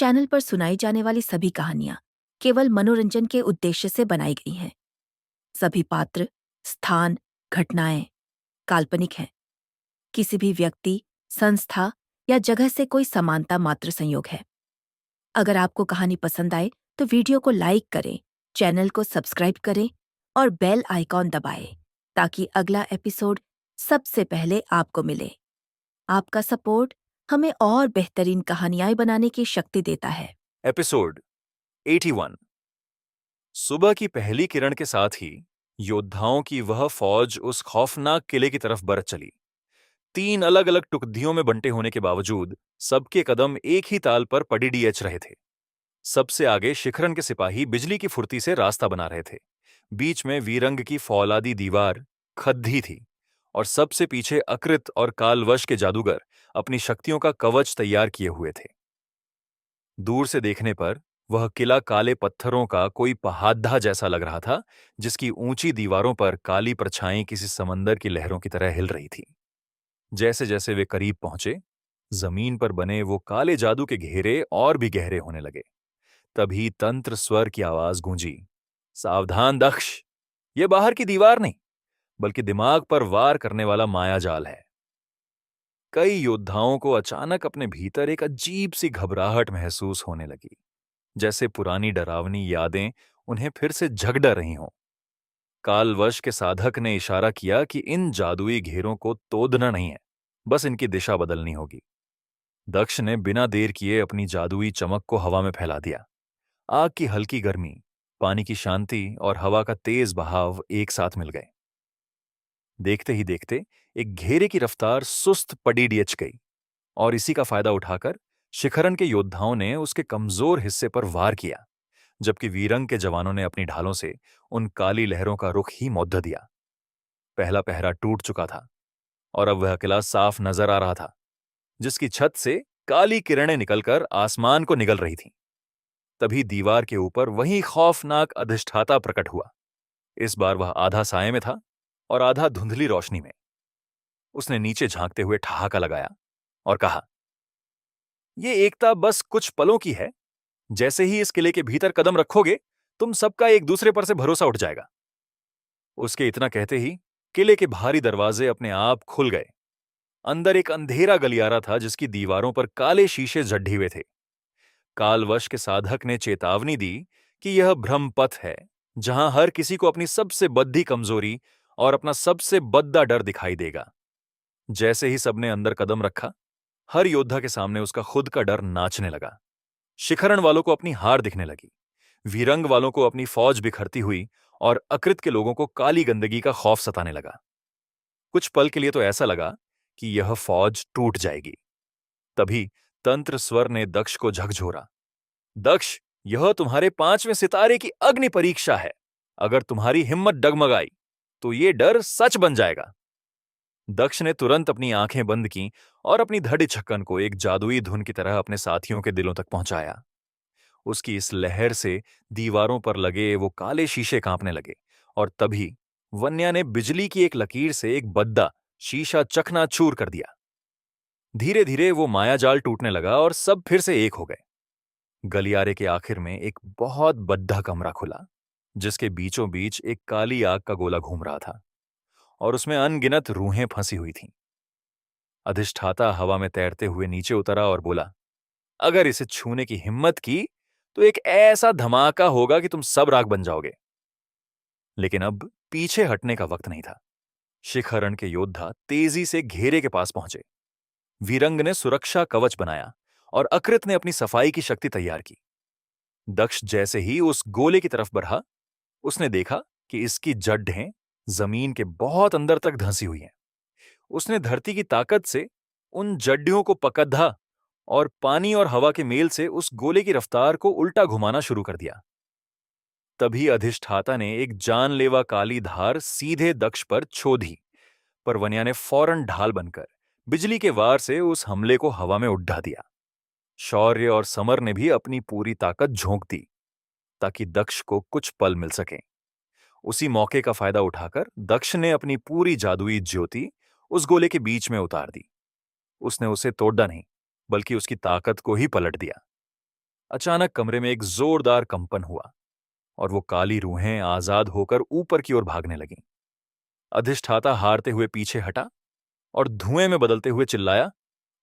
Channel पर सुनाई जाने वाली सभी कहानियां केवल मनोरंजन के उद्देश्य से बनाई गई हैं। सभी पात्र, स्थान, घटनाएं काल्पनिक हैं। किसी भी व्यक्ति, संस्था या जगह से कोई समानता मात्र संयोग है। अगर आपको कहानी पसंद आए तो वीडियो को लाइक करें, चैनल को सब्सक्राइब करें और बेल आइकॉन दबाएं ताकि अगला एपिसोड सबसे पहले आपको मिले। आपका सपोर्ट हमें और बेहतरीन कहानियां बनाने की शक्ति देता है। एपिसोड 81। सुबह की पहली किरण के साथ ही योद्धाओं की वह फौज उस खौफनाक किले की तरफ बरत चली। 3 अलग-अलग टुकड़ियों में बंटे होने के बावजूद सबके कदम एक ही ताल पर पड़ीडीएच रहे थे। सबसे आगे शिखरन के सिपाही बिजली की फुर्ती से रास्ता बना रहे थे। बीच में वीरंग की फौलादी दीवार खद्दी थी और सबसे पीछे अकृत और कालवश के जादूगर अपनी शक्तियों का कवच तैयार किए हुए थे। दूर से देखने पर वह किला काले पत्थरों का कोई पहाड़ा जैसा लग रहा था, जिसकी ऊंची दीवारों पर काली परछाई किसी समंदर की लहरों की तरह हिल रही थी। जैसे जैसे वे करीब पहुंचे, जमीन पर बने वो काले जादू के घेरे और भी गहरे होने लगे। तभी तंत्र स्वर की आवाज गूंजी, सावधान दक्ष, ये बाहर की दीवार नहीं, बल्कि दिमाग पर वार करने वाला मायाजाल है। कई योद्धाओं को अचानक अपने भीतर एक अजीब सी घबराहट महसूस होने लगी, जैसे पुरानी डरावनी यादें उन्हें फिर से झकझोर रही हों। कालवश के साधक ने इशारा किया कि इन जादुई घेरों को तोड़ना नहीं है, बस इनकी दिशा बदलनी होगी। दक्ष ने बिना देर किए अपनी जादुई चमक को हवा में फैला दिया। आग की हल्की गर्मी, पानी की शांति और हवा का तेज बहाव एक साथ मिल गए। देखते ही देखते एक घेरे की रफ्तार सुस्त पड़ी डिच गई और इसी का फायदा उठाकर शिखरन के योद्धाओं ने उसके कमजोर हिस्से पर वार किया, जबकि वीरंग के जवानों ने अपनी ढालों से उन काली लहरों का रुख ही मौद्ध दिया। पहला पहरा टूट चुका था और अब वह किला साफ नजर आ रहा था, जिसकी छत से काली किरणें निकलकर आसमान को निगल रही थीं। तभी दीवार के ऊपर वही खौफनाक अधिष्ठाता प्रकट हुआ। इस बार वह आधा साये में था और आधा धुंधली रोशनी में। उसने नीचे झांकते हुए ठहाका लगाया और कहा, यह एकता बस कुछ पलों की है। जैसे ही इस किले के भीतर कदम रखोगे, तुम सबका एक दूसरे पर से भरोसा उठ जाएगा। उसके इतना कहते ही किले के भारी दरवाजे अपने आप खुल गए। अंदर एक अंधेरा गलियारा था, जिसकी दीवारों पर काले शीशे जड्ढे हुए थे। कालवश के साधक ने चेतावनी दी कि यह भ्रमपथ है, जहां हर किसी को अपनी सबसे बद्धी कमजोरी और अपना सबसे बद्दा डर दिखाई देगा। जैसे ही सबने अंदर कदम रखा, हर योद्धा के सामने उसका खुद का डर नाचने लगा। शिखरण वालों को अपनी हार दिखने लगी, वीरंग वालों को अपनी फौज बिखरती हुई और अकृत के लोगों को काली गंदगी का खौफ सताने लगा। कुछ पल के लिए तो ऐसा लगा कि यह फौज टूट जाएगी। तभी तंत्र स्वर ने दक्ष को झकझोरा, दक्ष, यह तुम्हारे 5वें सितारे की अग्नि परीक्षा है। अगर तुम्हारी हिम्मत डगमगाई तो ये डर सच बन जाएगा। दक्ष ने तुरंत अपनी आंखें बंद की और अपनी धड़ छक्कन को एक जादुई धुन की तरह अपने साथियों के दिलों तक पहुंचाया। उसकी इस लहर से दीवारों पर लगे वो काले शीशे कांपने लगे और तभी वन्या ने बिजली की एक लकीर से एक बद्दा शीशा चकनाचूर कर दिया। धीरे धीरे वो मायाजाल टूटने लगा और सब फिर से एक हो गए। गलियारे के आखिर में एक बहुत बड्ढा कमरा खुला, जिसके बीचों बीच एक काली आग का गोला घूम रहा था और उसमें अनगिनत रूहें फंसी हुई थीं। अधिष्ठाता हवा में तैरते हुए नीचे उतरा और बोला, अगर इसे छूने की हिम्मत की तो एक ऐसा धमाका होगा कि तुम सब राख बन जाओगे। लेकिन अब पीछे हटने का वक्त नहीं था। शिखरण के योद्धा तेजी से घेरे के पास पहुंचे। वीरंग ने सुरक्षा कवच बनाया और अकृत ने अपनी सफाई की शक्ति तैयार की। दक्ष जैसे ही उस गोले की तरफ बढ़ा, उसने देखा कि इसकी जड़ें जमीन के बहुत अंदर तक धंसी हुई हैं। उसने धरती की ताकत से उन जड्डियों को पकड़ा और पानी और हवा के मेल से उस गोले की रफ्तार को उल्टा घुमाना शुरू कर दिया। तभी अधिष्ठाता ने एक जानलेवा काली धार सीधे दक्ष पर छोड़ी, पर वन्या ने फौरन ढाल बनकर बिजली के वार से उस हमले को हवा में उड़ा दिया। शौर्य और समर ने भी अपनी पूरी ताकत झोंक दी ताकि दक्ष को कुछ पल मिल सके। उसी मौके का फायदा उठाकर दक्ष ने अपनी पूरी जादुई ज्योति उस गोले के बीच में उतार दी। उसने उसे तोड़ा नहीं, बल्कि उसकी ताकत को ही पलट दिया। अचानक कमरे में एक जोरदार कंपन हुआ और वो काली रूहें आजाद होकर ऊपर की ओर भागने लगीं। अधिष्ठाता हारते हुए पीछे हटा और धुएं में बदलते हुए चिल्लाया,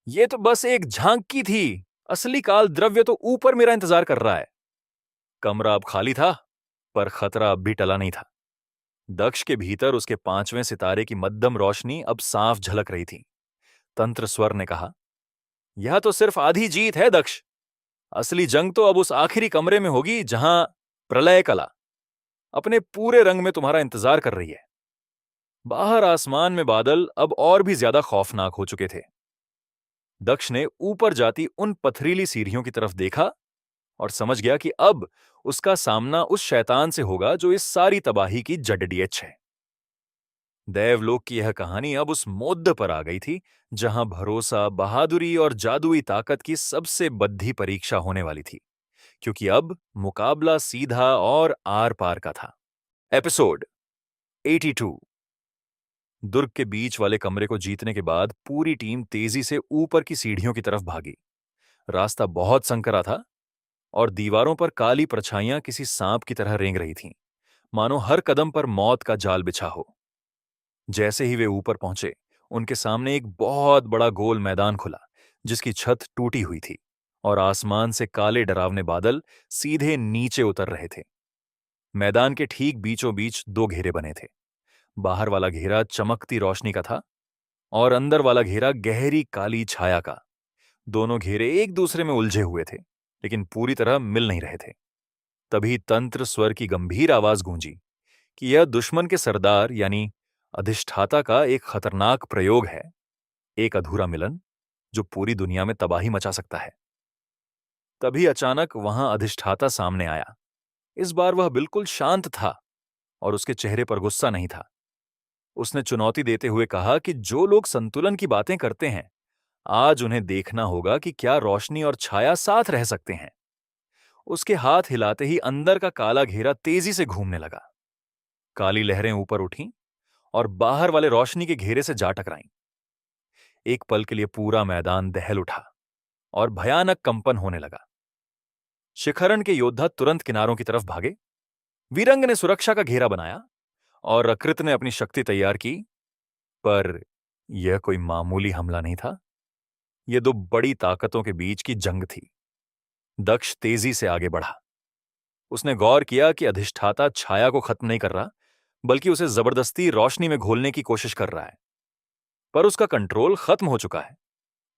"ये तो बस एक झांकी थी, असली काल द्रव्य तो ऊपर मेरा इंतजार कर रहा है।" कमरा अब खाली था, पर खतरा अब भी टला नहीं था। दक्ष के भीतर उसके 5वें सितारे की मध्यम रोशनी अब साफ झलक रही थी। तंत्र स्वर ने कहा, "यह तो सिर्फ आधी जीत है दक्ष। असली जंग तो अब उस आखिरी कमरे में होगी जहां प्रलय कला अपने पूरे रंग में तुम्हारा इंतजार कर रही है।" बाहर आसमान में बादल अब और भी ज्यादा खौफनाक हो चुके थे। दक्ष ने ऊपर जाती उन पथरीली सीढ़ियों की तरफ देखा और समझ गया कि अब उसका सामना उस शैतान से होगा जो इस सारी तबाही की जड़डीएच है। देवलोक की यह कहानी अब उस मोद्द पर आ गई थी जहां भरोसा, बहादुरी और जादुई ताकत की सबसे बद्धी परीक्षा होने वाली थी, क्योंकि अब मुकाबला सीधा और आर पार का था। एपिसोड 82। दुर्ग के बीच वाले कमरे को जीतने के बाद पूरी टीम तेजी से ऊपर की सीढ़ियों की तरफ भागी। रास्ता बहुत संकरा था और दीवारों पर काली परछाइयां किसी सांप की तरह रेंग रही थीं, मानो हर कदम पर मौत का जाल बिछा हो। जैसे ही वे ऊपर पहुंचे, उनके सामने एक बहुत बड़ा गोल मैदान खुला, जिसकी छत टूटी हुई थी और आसमान से काले डरावने बादल सीधे नीचे उतर रहे थे। मैदान के ठीक बीचों बीच 2 घेरे बने थे। बाहर वाला घेरा चमकती रोशनी का था और अंदर वाला घेरा गहरी काली छाया का। दोनों घेरे एक दूसरे में उलझे हुए थे, लेकिन पूरी तरह मिल नहीं रहे थे। तभी तंत्र स्वर की गंभीर आवाज गूंजी कि यह दुश्मन के सरदार यानी अधिष्ठाता का एक खतरनाक प्रयोग है, एक अधूरा मिलन जो पूरी दुनिया में तबाही मचा सकता है। तभी अचानक वहां अधिष्ठाता सामने आया। इस बार वह बिल्कुल शांत था और उसके चेहरे पर गुस्सा नहीं था। उसने चुनौती देते हुए कहा कि जो लोग संतुलन की बातें करते हैं, आज उन्हें देखना होगा कि क्या रोशनी और छाया साथ रह सकते हैं। उसके हाथ हिलाते ही अंदर का काला घेरा तेजी से घूमने लगा। काली लहरें ऊपर उठीं और बाहर वाले रोशनी के घेरे से जा टकराईं। एक पल के लिए पूरा मैदान दहल उठा और भयानक कंपन होने लगा। शिखरण के योद्धा तुरंत किनारों की तरफ भागे। वीरंग ने सुरक्षा का घेरा बनाया और अकृत ने अपनी शक्ति तैयार की, पर यह कोई मामूली हमला नहीं था। यह 2 बड़ी ताकतों के बीच की जंग थी। दक्ष तेजी से आगे बढ़ा। उसने गौर किया कि अधिष्ठाता छाया को खत्म नहीं कर रहा, बल्कि उसे जबरदस्ती रोशनी में घोलने की कोशिश कर रहा है। पर उसका कंट्रोल खत्म हो चुका है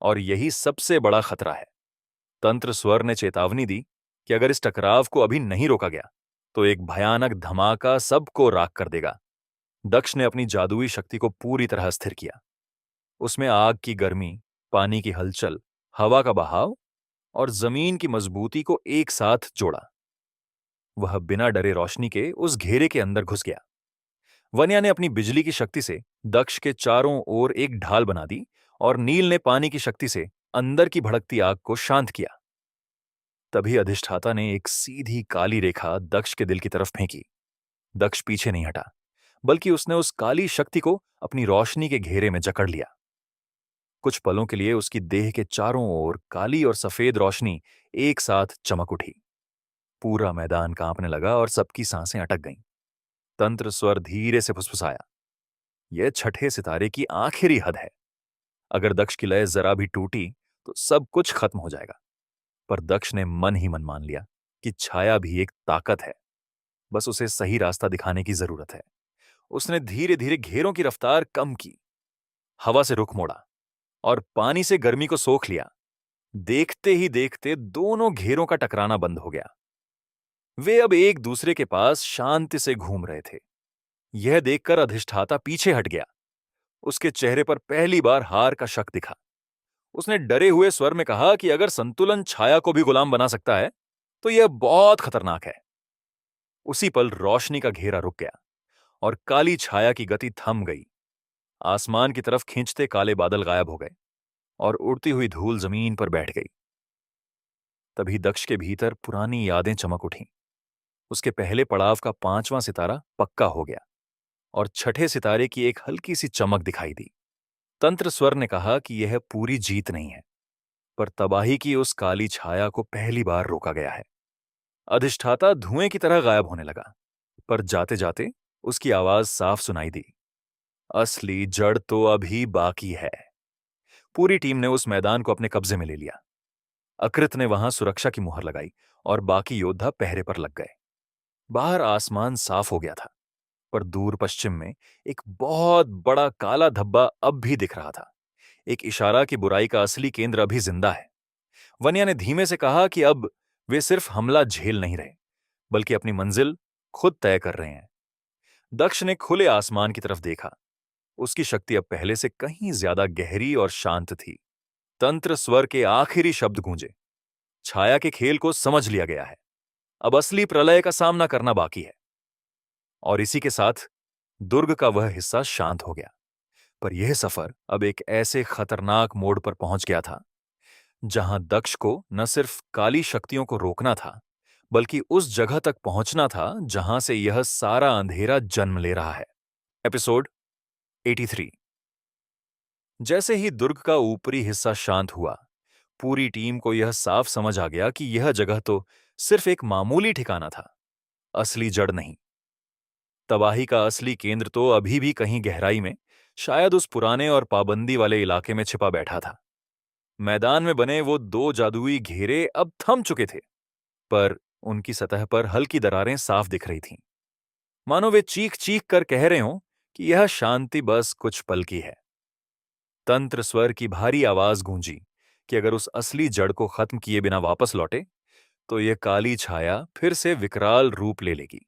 और यही सबसे बड़ा खतरा है। तंत्र स्वर ने चेतावनी दी कि अगर इस टकराव को अभी नहीं रोका गया तो एक भयानक धमाका सबको राख कर देगा। दक्ष ने अपनी जादुई शक्ति को पूरी तरह स्थिर किया। उसमें आग की गर्मी, पानी की हलचल, हवा का बहाव और जमीन की मजबूती को एक साथ जोड़ा। वह बिना डरे रोशनी के उस घेरे के अंदर घुस गया। वन्या ने अपनी बिजली की शक्ति से दक्ष के चारों ओर एक ढाल बना दी और नील ने पानी की शक्ति से अंदर की भड़कती आग को शांत किया। तभी अधिष्ठाता ने एक सीधी काली रेखा दक्ष के दिल की तरफ फेंकी। दक्ष पीछे नहीं हटा, बल्कि उसने उस काली शक्ति को अपनी रोशनी के घेरे में जकड़ लिया। कुछ पलों के लिए उसकी देह के चारों ओर काली और सफेद रोशनी एक साथ चमक उठी। पूरा मैदान कांपने लगा और सबकी सांसें अटक गईं। तंत्र स्वर धीरे से फुसफुसाया, यह छठे सितारे की आखिरी हद है। अगर दक्ष की लय जरा भी टूटी तो सब कुछ खत्म हो जाएगा। पर दक्ष ने मन ही मन मान लिया कि छाया भी एक ताकत है, बस उसे सही रास्ता दिखाने की जरूरत है। उसने धीरे धीरे घेरों की रफ्तार कम की, हवा से रुख मोड़ा और पानी से गर्मी को सोख लिया। देखते ही देखते दोनों घेरों का टकराना बंद हो गया। वे अब एक दूसरे के पास शांति से घूम रहे थे। यह देखकर अधिष्ठाता पीछे हट गया। उसके चेहरे पर पहली बार हार का शक दिखा। उसने डरे हुए स्वर में कहा कि अगर संतुलन छाया को भी गुलाम बना सकता है तो यह बहुत खतरनाक है। उसी पल रोशनी का घेरा रुक गया और काली छाया की गति थम गई। आसमान की तरफ खींचते काले बादल गायब हो गए और उड़ती हुई धूल जमीन पर बैठ गई। तभी दक्ष के भीतर पुरानी यादें चमक उठीं। उसके पहले पड़ाव का 5वां सितारा पक्का हो गया और छठे सितारे की एक हल्की सी चमक दिखाई दी। तंत्र स्वर ने कहा कि यह पूरी जीत नहीं है, पर तबाही की उस काली छाया को पहली बार रोका गया है। अधिष्ठाता धुएं की तरह गायब होने लगा, पर जाते जाते उसकी आवाज साफ सुनाई दी, असली जड़ तो अभी बाकी है। पूरी टीम ने उस मैदान को अपने कब्जे में ले लिया। अकृत ने वहां सुरक्षा की मुहर लगाई और बाकी योद्धा पहरे पर लग गए। बाहर आसमान साफ हो गया था, पर दूर पश्चिम में एक बहुत बड़ा काला धब्बा अब भी दिख रहा था। एक इशारा कि बुराई का असली केंद्र अभी जिंदा है। वन्या ने धीमे से कहा कि अब वे सिर्फ हमला झेल नहीं रहे, बल्कि अपनी मंजिल खुद तय कर रहे हैं। दक्ष ने खुले आसमान की तरफ देखा। उसकी शक्ति अब पहले से कहीं ज्यादा गहरी और शांत थी। तंत्र स्वर के आखिरी शब्द गूंजे। छाया के खेल को समझ लिया गया है। अब असली प्रलय का सामना करना बाकी है। और इसी के साथ दुर्ग का वह हिस्सा शांत हो गया। पर यह सफर अब एक ऐसे खतरनाक मोड़ पर पहुंच गया था जहां दक्ष को न सिर्फ काली शक्तियों को रोकना था, बल्कि उस जगह तक पहुंचना था जहां से यह सारा अंधेरा जन्म ले रहा है। एपिसोड 83। जैसे ही दुर्ग का ऊपरी हिस्सा शांत हुआ, पूरी टीम को यह साफ समझ आ गया कि यह जगह तो सिर्फ एक मामूली ठिकाना था, असली जड़ नहीं। तबाही का असली केंद्र तो अभी भी कहीं गहराई में, शायद उस पुराने और पाबंदी वाले इलाके में छिपा बैठा था। मैदान में बने वो दो जादुई घेरे अब थम चुके थे, पर उनकी सतह पर हल्की दरारें साफ दिख रही थीं। मानो वे चीख चीख कर कह रहे हों कि यह शांति बस कुछ पल की है। तंत्र स्वर की भारी आवाज गूंजी कि अगर उस असली जड़ को खत्म किए बिना वापस लौटे, तो यह काली छाया फिर से विकराल रूप ले लेगी।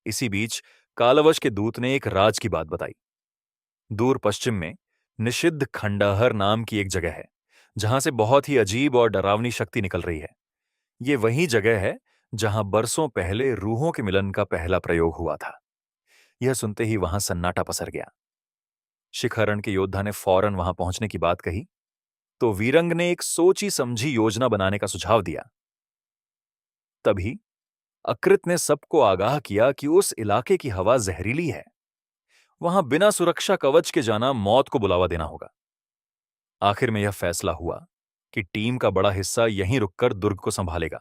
इसी बीच कालवश के दूत ने एक राज की बात बताई। दूर पश्चिम में निषिद्ध खंडहर नाम की एक जगह है, जहां से बहुत ही अजीब और डरावनी शक्ति निकल रही है। ये वही जगह है जहां बरसों पहले रूहों के मिलन का पहला प्रयोग हुआ था। यह सुनते ही वहां सन्नाटा पसर गया। शिखरण के योद्धा ने फौरन वहां पहुंचने की बात कही, तो वीरंग ने एक सोची समझी योजना बनाने का सुझाव दिया। तभी अकृत ने सबको आगाह किया कि उस इलाके की हवा जहरीली है। वहां बिना सुरक्षा कवच के जाना मौत को बुलावा देना होगा। आखिर में यह फैसला हुआ कि टीम का बड़ा हिस्सा यहीं रुककर दुर्ग को संभालेगा,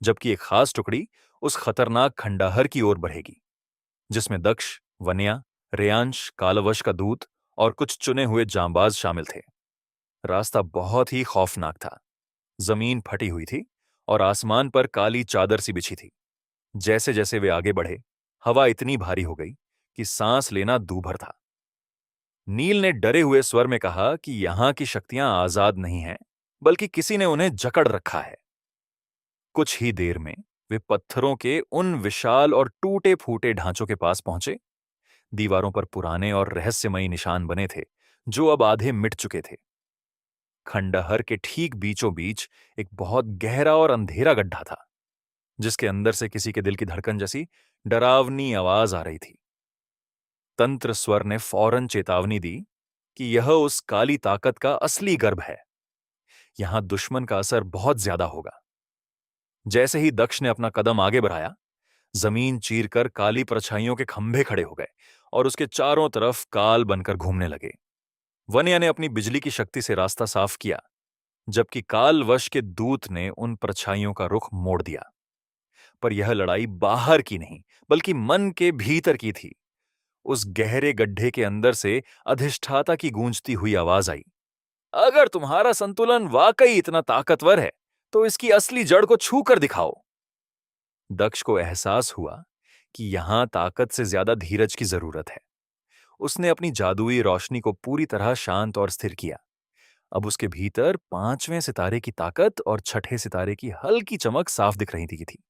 जबकि एक खास टुकड़ी उस खतरनाक खंडहर की ओर बढ़ेगी, जिसमें दक्ष, वन्या, रेयांश, कालवश का दूत और कुछ चुने हुए जांबाज शामिल थे। रास्ता बहुत ही खौफनाक था। जमीन फटी हुई थी और आसमान पर काली चादर सी बिछी थी। जैसे जैसे वे आगे बढ़े, हवा इतनी भारी हो गई कि सांस लेना दूभर था। नील ने डरे हुए स्वर में कहा कि यहां की शक्तियां आजाद नहीं हैं, बल्कि किसी ने उन्हें जकड़ रखा है। कुछ ही देर में वे पत्थरों के उन विशाल और टूटे फूटे ढांचों के पास पहुंचे। दीवारों पर पुराने और रहस्यमयी निशान बने थे, जो अब आधे मिट चुके थे। खंडहर के ठीक बीचों बीच एक बहुत गहरा और अंधेरा गड्ढा था, जिसके अंदर से किसी के दिल की धड़कन जैसी डरावनी आवाज आ रही थी। तंत्र स्वर ने फौरन चेतावनी दी कि यह उस काली ताकत का असली गर्भ है। यहां दुश्मन का असर बहुत ज्यादा होगा। जैसे ही दक्ष ने अपना कदम आगे बढ़ाया, जमीन चीरकर काली परछाइयों के खंभे खड़े हो गए और उसके चारों तरफ काल बनकर घूमने लगे। वन्या ने अपनी बिजली की शक्ति से रास्ता साफ किया, जबकि कालवश के दूत ने उन परछाइयों का रुख मोड़ दिया। पर यह लड़ाई बाहर की नहीं, बल्कि मन के भीतर की थी। उस गहरे गड्ढे के अंदर से अधिष्ठाता की गूंजती हुई आवाज आई, अगर तुम्हारा संतुलन वाकई इतना ताकतवर है, तो इसकी असली जड़ को छू कर दिखाओ। दक्ष को एहसास हुआ कि यहां ताकत से ज्यादा धीरज की जरूरत है। उसने अपनी जादुई रोशनी को पूरी तरह शांत और स्थिर किया। अब उसके भीतर 5वें सितारे की ताकत और 6ठे सितारे की हल्की चमक साफ दिख रही थी।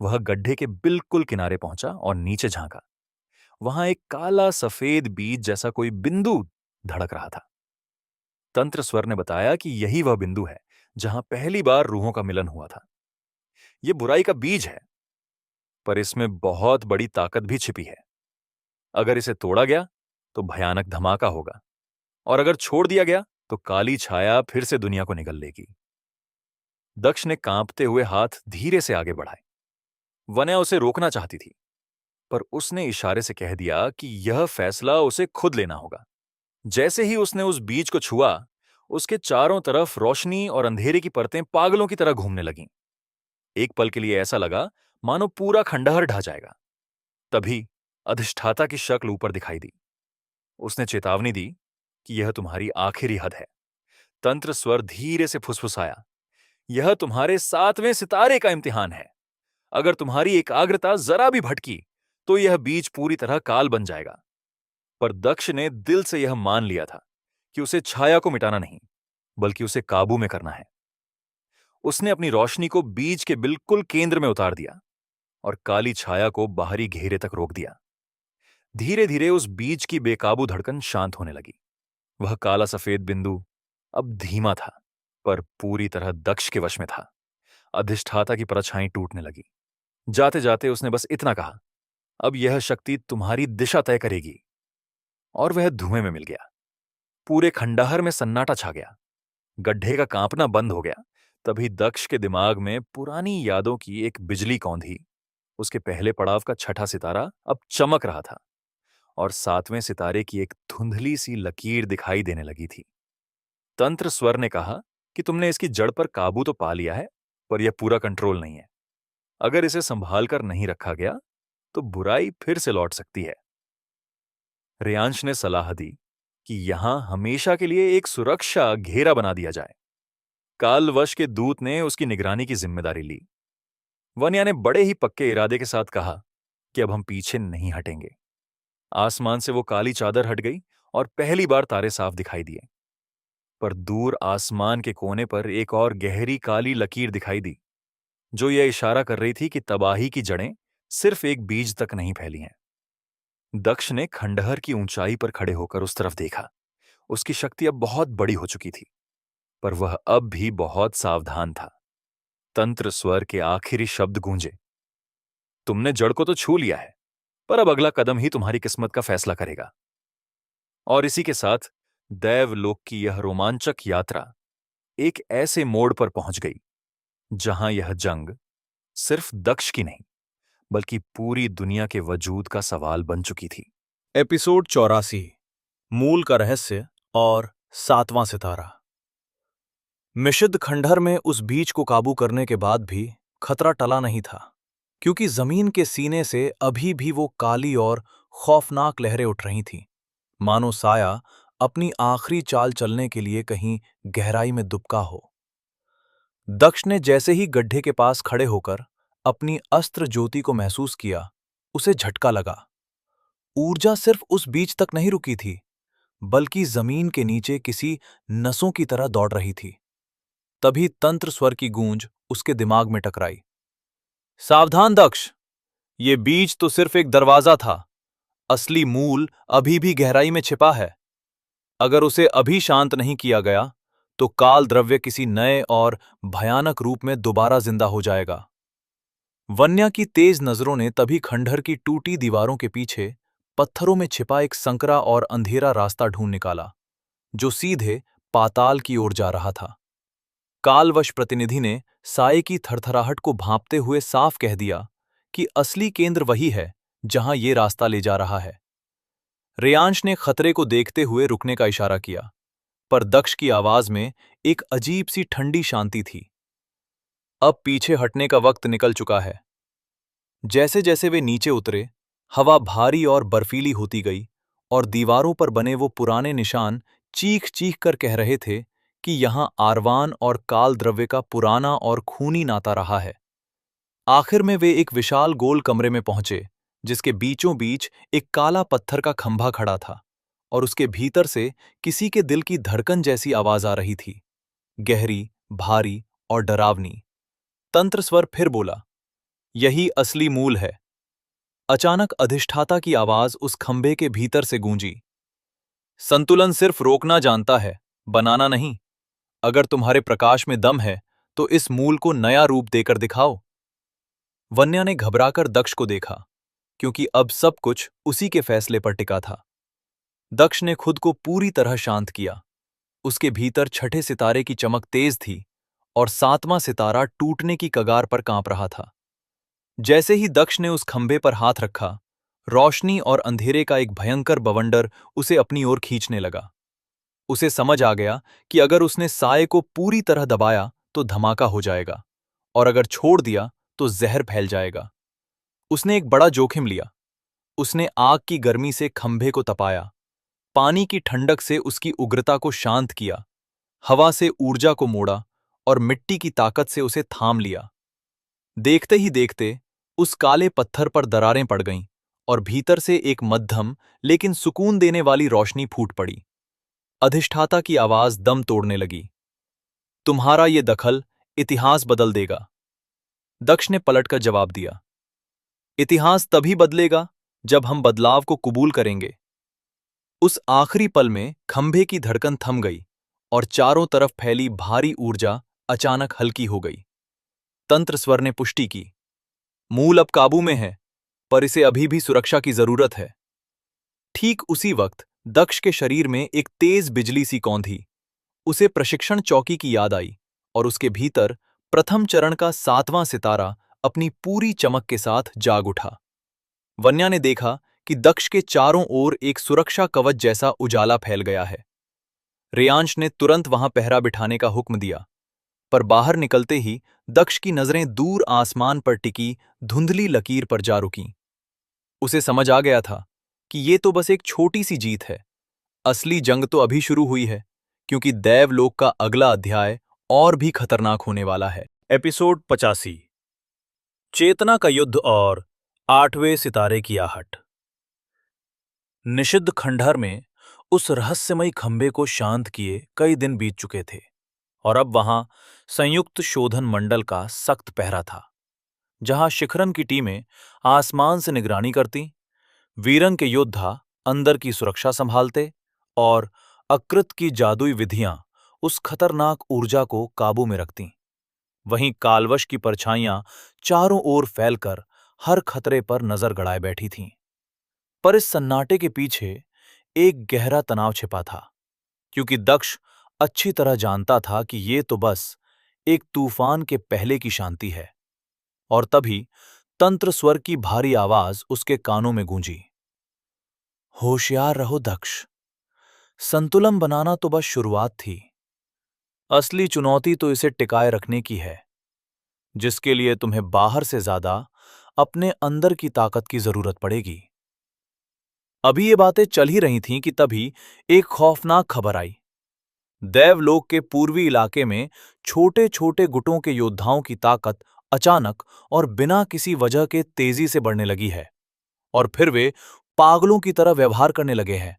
वह गड्ढे के बिल्कुल किनारे पहुंचा और नीचे झांका। वहां एक काला सफेद बीज जैसा कोई बिंदु धड़क रहा था। तंत्र स्वर ने बताया कि यही वह बिंदु है जहां पहली बार रूहों का मिलन हुआ था। यह बुराई का बीज है, पर इसमें बहुत बड़ी ताकत भी छिपी है। अगर इसे तोड़ा गया तो भयानक धमाका होगा, और अगर छोड़ दिया गया तो काली छाया फिर से दुनिया को निगल लेगी। दक्ष ने कांपते हुए हाथ धीरे से आगे बढ़ाए। वन्या उसे रोकना चाहती थी, पर उसने इशारे से कह दिया कि यह फैसला उसे खुद लेना होगा। जैसे ही उसने उस बीज को छुआ, उसके चारों तरफ रोशनी और अंधेरे की परतें पागलों की तरह घूमने लगीं। एक पल के लिए ऐसा लगा मानो पूरा खंडहर ढह जाएगा। तभी अधिष्ठाता की शक्ल ऊपर दिखाई दी। उसने चेतावनी दी कि यह तुम्हारी आखिरी हद है। तंत्र स्वर धीरे से फुसफुसाया, यह तुम्हारे 7वें सितारे का इम्तिहान है। अगर तुम्हारी एकाग्रता जरा भी भटकी तो यह बीज पूरी तरह काल बन जाएगा। पर दक्ष ने दिल से यह मान लिया था कि उसे छाया को मिटाना नहीं, बल्कि उसे काबू में करना है। उसने अपनी रोशनी को बीज के बिल्कुल केंद्र में उतार दिया और काली छाया को बाहरी घेरे तक रोक दिया। धीरे धीरे उस बीज की बेकाबू धड़कन शांत होने लगी। वह काला सफेद बिंदु अब धीमा था, पर पूरी तरह दक्ष के वश में था। अधिष्ठाता की परछाई टूटने लगी। जाते जाते उसने बस इतना कहा, अब यह शक्ति तुम्हारी दिशा तय करेगी। और वह धुएं में मिल गया। पूरे खंडहर में सन्नाटा छा गया। गड्ढे का कांपना बंद हो गया। तभी दक्ष के दिमाग में पुरानी यादों की एक बिजली कौंधी। उसके पहले पड़ाव का छठा सितारा अब चमक रहा था और 7वें सितारे की एक धुंधली सी लकीर दिखाई देने लगी थी। तंत्र स्वर ने कहा कि तुमने इसकी जड़ पर काबू तो पा लिया है, पर यह पूरा कंट्रोल नहीं है। अगर इसे संभाल कर नहीं रखा गया तो बुराई फिर से लौट सकती है। रेयांश ने सलाह दी कि यहां हमेशा के लिए एक सुरक्षा घेरा बना दिया जाए। कालवश के दूत ने उसकी निगरानी की जिम्मेदारी ली। वन्या ने बड़े ही पक्के इरादे के साथ कहा कि अब हम पीछे नहीं हटेंगे। आसमान से वो काली चादर हट गई और पहली बार तारे साफ दिखाई दिए। पर दूर आसमान के कोने पर एक और गहरी काली लकीर दिखाई दी, जो यह इशारा कर रही थी कि तबाही की जड़ें सिर्फ एक बीज तक नहीं फैली हैं। दक्ष ने खंडहर की ऊंचाई पर खड़े होकर उस तरफ देखा। उसकी शक्ति अब बहुत बड़ी हो चुकी थी, पर वह अब भी बहुत सावधान था। तंत्र स्वर के आखिरी शब्द गूंजे, तुमने जड़ को तो छू लिया है, पर अब अगला कदम ही तुम्हारी किस्मत का फैसला करेगा। और इसी के साथ दैवलोक की यह रोमांचक यात्रा एक ऐसे मोड़ पर पहुंच गई जहां यह जंग सिर्फ दक्ष की नहीं, बल्कि पूरी दुनिया के वजूद का सवाल बन चुकी थी। एपिसोड 84, मूल का रहस्य और 7वां सितारा। मिशिद्ध खंडहर में उस बीज को काबू करने के बाद भी खतरा टला नहीं था, क्योंकि जमीन के सीने से अभी भी वो काली और खौफनाक लहरें उठ रही थीं, मानो साया अपनी आखिरी चाल चलने के लिए कहीं गहराई में दुबका हो। दक्ष ने जैसे ही गड्ढे के पास खड़े होकर अपनी अस्त्र ज्योति को महसूस किया, उसे झटका लगा। ऊर्जा सिर्फ उस बीज तक नहीं रुकी थी, बल्कि जमीन के नीचे किसी नसों की तरह दौड़ रही थी। तभी तंत्र स्वर की गूंज उसके दिमाग में टकराई। सावधान दक्ष, ये बीज तो सिर्फ एक दरवाजा था। असली मूल अभी भी गहराई में छिपा है। अगर उसे अभी शांत नहीं किया गया तो काल द्रव्य किसी नए और भयानक रूप में दोबारा जिंदा हो जाएगा। वन्या की तेज नजरों ने तभी खंडहर की टूटी दीवारों के पीछे पत्थरों में छिपा एक संकरा और अंधेरा रास्ता ढूंढ निकाला, जो सीधे पाताल की ओर जा रहा था। कालवश प्रतिनिधि ने साए की थरथराहट को भांपते हुए साफ कह दिया कि असली केंद्र वही है जहां ये रास्ता ले जा रहा है। रेयांश ने खतरे को देखते हुए रुकने का इशारा किया, पर दक्ष की आवाज में एक अजीब सी ठंडी शांति थी। अब पीछे हटने का वक्त निकल चुका है। जैसे जैसे वे नीचे उतरे, हवा भारी और बर्फीली होती गई और दीवारों पर बने वो पुराने निशान चीख चीख कर कह रहे थे कि यहां आरवान और काल द्रव्य का पुराना और खूनी नाता रहा है। आखिर में वे एक विशाल गोल कमरे में पहुंचे, जिसके बीचों बीच एक काला पत्थर का खंभा खड़ा था और उसके भीतर से किसी के दिल की धड़कन जैसी आवाज आ रही थी, गहरी, भारी और डरावनी। तंत्र स्वर फिर बोला, यही असली मूल है। अचानक अधिष्ठाता की आवाज उस खंभे के भीतर से गूंजी, संतुलन सिर्फ रोकना जानता है, बनाना नहीं। अगर तुम्हारे प्रकाश में दम है तो इस मूल को नया रूप देकर दिखाओ। वन्या ने घबराकर दक्ष को देखा, क्योंकि अब सब कुछ उसी के फैसले पर टिका था। दक्ष ने खुद को पूरी तरह शांत किया। उसके भीतर छठे सितारे की चमक तेज थी और 7वां सितारा टूटने की कगार पर कांप रहा था। जैसे ही दक्ष ने उस खंभे पर हाथ रखा, रोशनी और अंधेरे का एक भयंकर बवंडर उसे अपनी ओर खींचने लगा। उसे समझ आ गया कि अगर उसने साए को पूरी तरह दबाया तो धमाका हो जाएगा, और अगर छोड़ दिया तो जहर फैल जाएगा। उसने एक बड़ा जोखिम लिया। उसने आग की गर्मी से खंभे को तपाया, पानी की ठंडक से उसकी उग्रता को शांत किया, हवा से ऊर्जा को मोड़ा और मिट्टी की ताकत से उसे थाम लिया। देखते ही देखते उस काले पत्थर पर दरारें पड़ गईं और भीतर से एक मध्यम लेकिन सुकून देने वाली रोशनी फूट पड़ी। अधिष्ठाता की आवाज दम तोड़ने लगी, तुम्हारा ये दखल इतिहास बदल देगा। दक्ष ने पलटकर जवाब दिया, इतिहास तभी बदलेगा जब हम बदलाव को कबूल करेंगे। उस आखिरी पल में खंभे की धड़कन थम गई और चारों तरफ फैली भारी ऊर्जा अचानक हल्की हो गई। तंत्र स्वर ने पुष्टि की, मूल अब काबू में है, पर इसे अभी भी सुरक्षा की जरूरत है। ठीक उसी वक्त दक्ष के शरीर में एक तेज बिजली सी कौंधी। उसे प्रशिक्षण चौकी की याद आई और उसके भीतर प्रथम चरण का 7वां सितारा अपनी पूरी चमक के साथ जाग उठा। वन्या ने देखा कि दक्ष के चारों ओर एक सुरक्षा कवच जैसा उजाला फैल गया है। रेयांश ने तुरंत वहां पहरा बिठाने का हुक्म दिया, पर बाहर निकलते ही दक्ष की नजरें दूर आसमान पर टिकी धुंधली लकीर पर जा रुकीं। उसे समझ आ गया था कि ये तो बस एक छोटी सी जीत है। असली जंग तो अभी शुरू हुई है, क्योंकि देवलोक का अगला अध्याय और भी खतरनाक होने वाला है। एपिसोड 85, चेतना का युद्ध और 8वें सितारे की आहट। निषिद्ध खंडहर में उस रहस्यमयी खंभे को शांत किए कई दिन बीत चुके थे और अब वहां संयुक्त शोधन मंडल का सख्त पहरा था। जहां शिखरन की टीमें आसमान से निगरानी करती, वीरन के योद्धा अंदर की सुरक्षा संभालते और अकृत की जादुई विधियां उस खतरनाक ऊर्जा को काबू में रखतीं। वहीं कालवश की परछाइयां चारों ओर फैलकर हर खतरे पर नजर गड़ाए बैठी थीं। पर इस सन्नाटे के पीछे एक गहरा तनाव छिपा था, क्योंकि दक्ष अच्छी तरह जानता था कि ये तो बस एक तूफान के पहले की शांति है। और तभी तंत्र स्वर की भारी आवाज उसके कानों में गूंजी, होशियार रहो दक्ष, संतुलन बनाना तो बस शुरुआत थी। असली चुनौती तो इसे टिकाए रखने की है, जिसके लिए तुम्हें बाहर से ज्यादा अपने अंदर की ताकत की जरूरत पड़ेगी। अभी ये बातें चल ही रही थीं कि तभी एक खौफनाक खबर आई। देवलोक के पूर्वी इलाके में छोटे छोटे गुटों के योद्धाओं की ताकत अचानक और बिना किसी वजह के तेजी से बढ़ने लगी है, और फिर वे पागलों की तरह व्यवहार करने लगे हैं,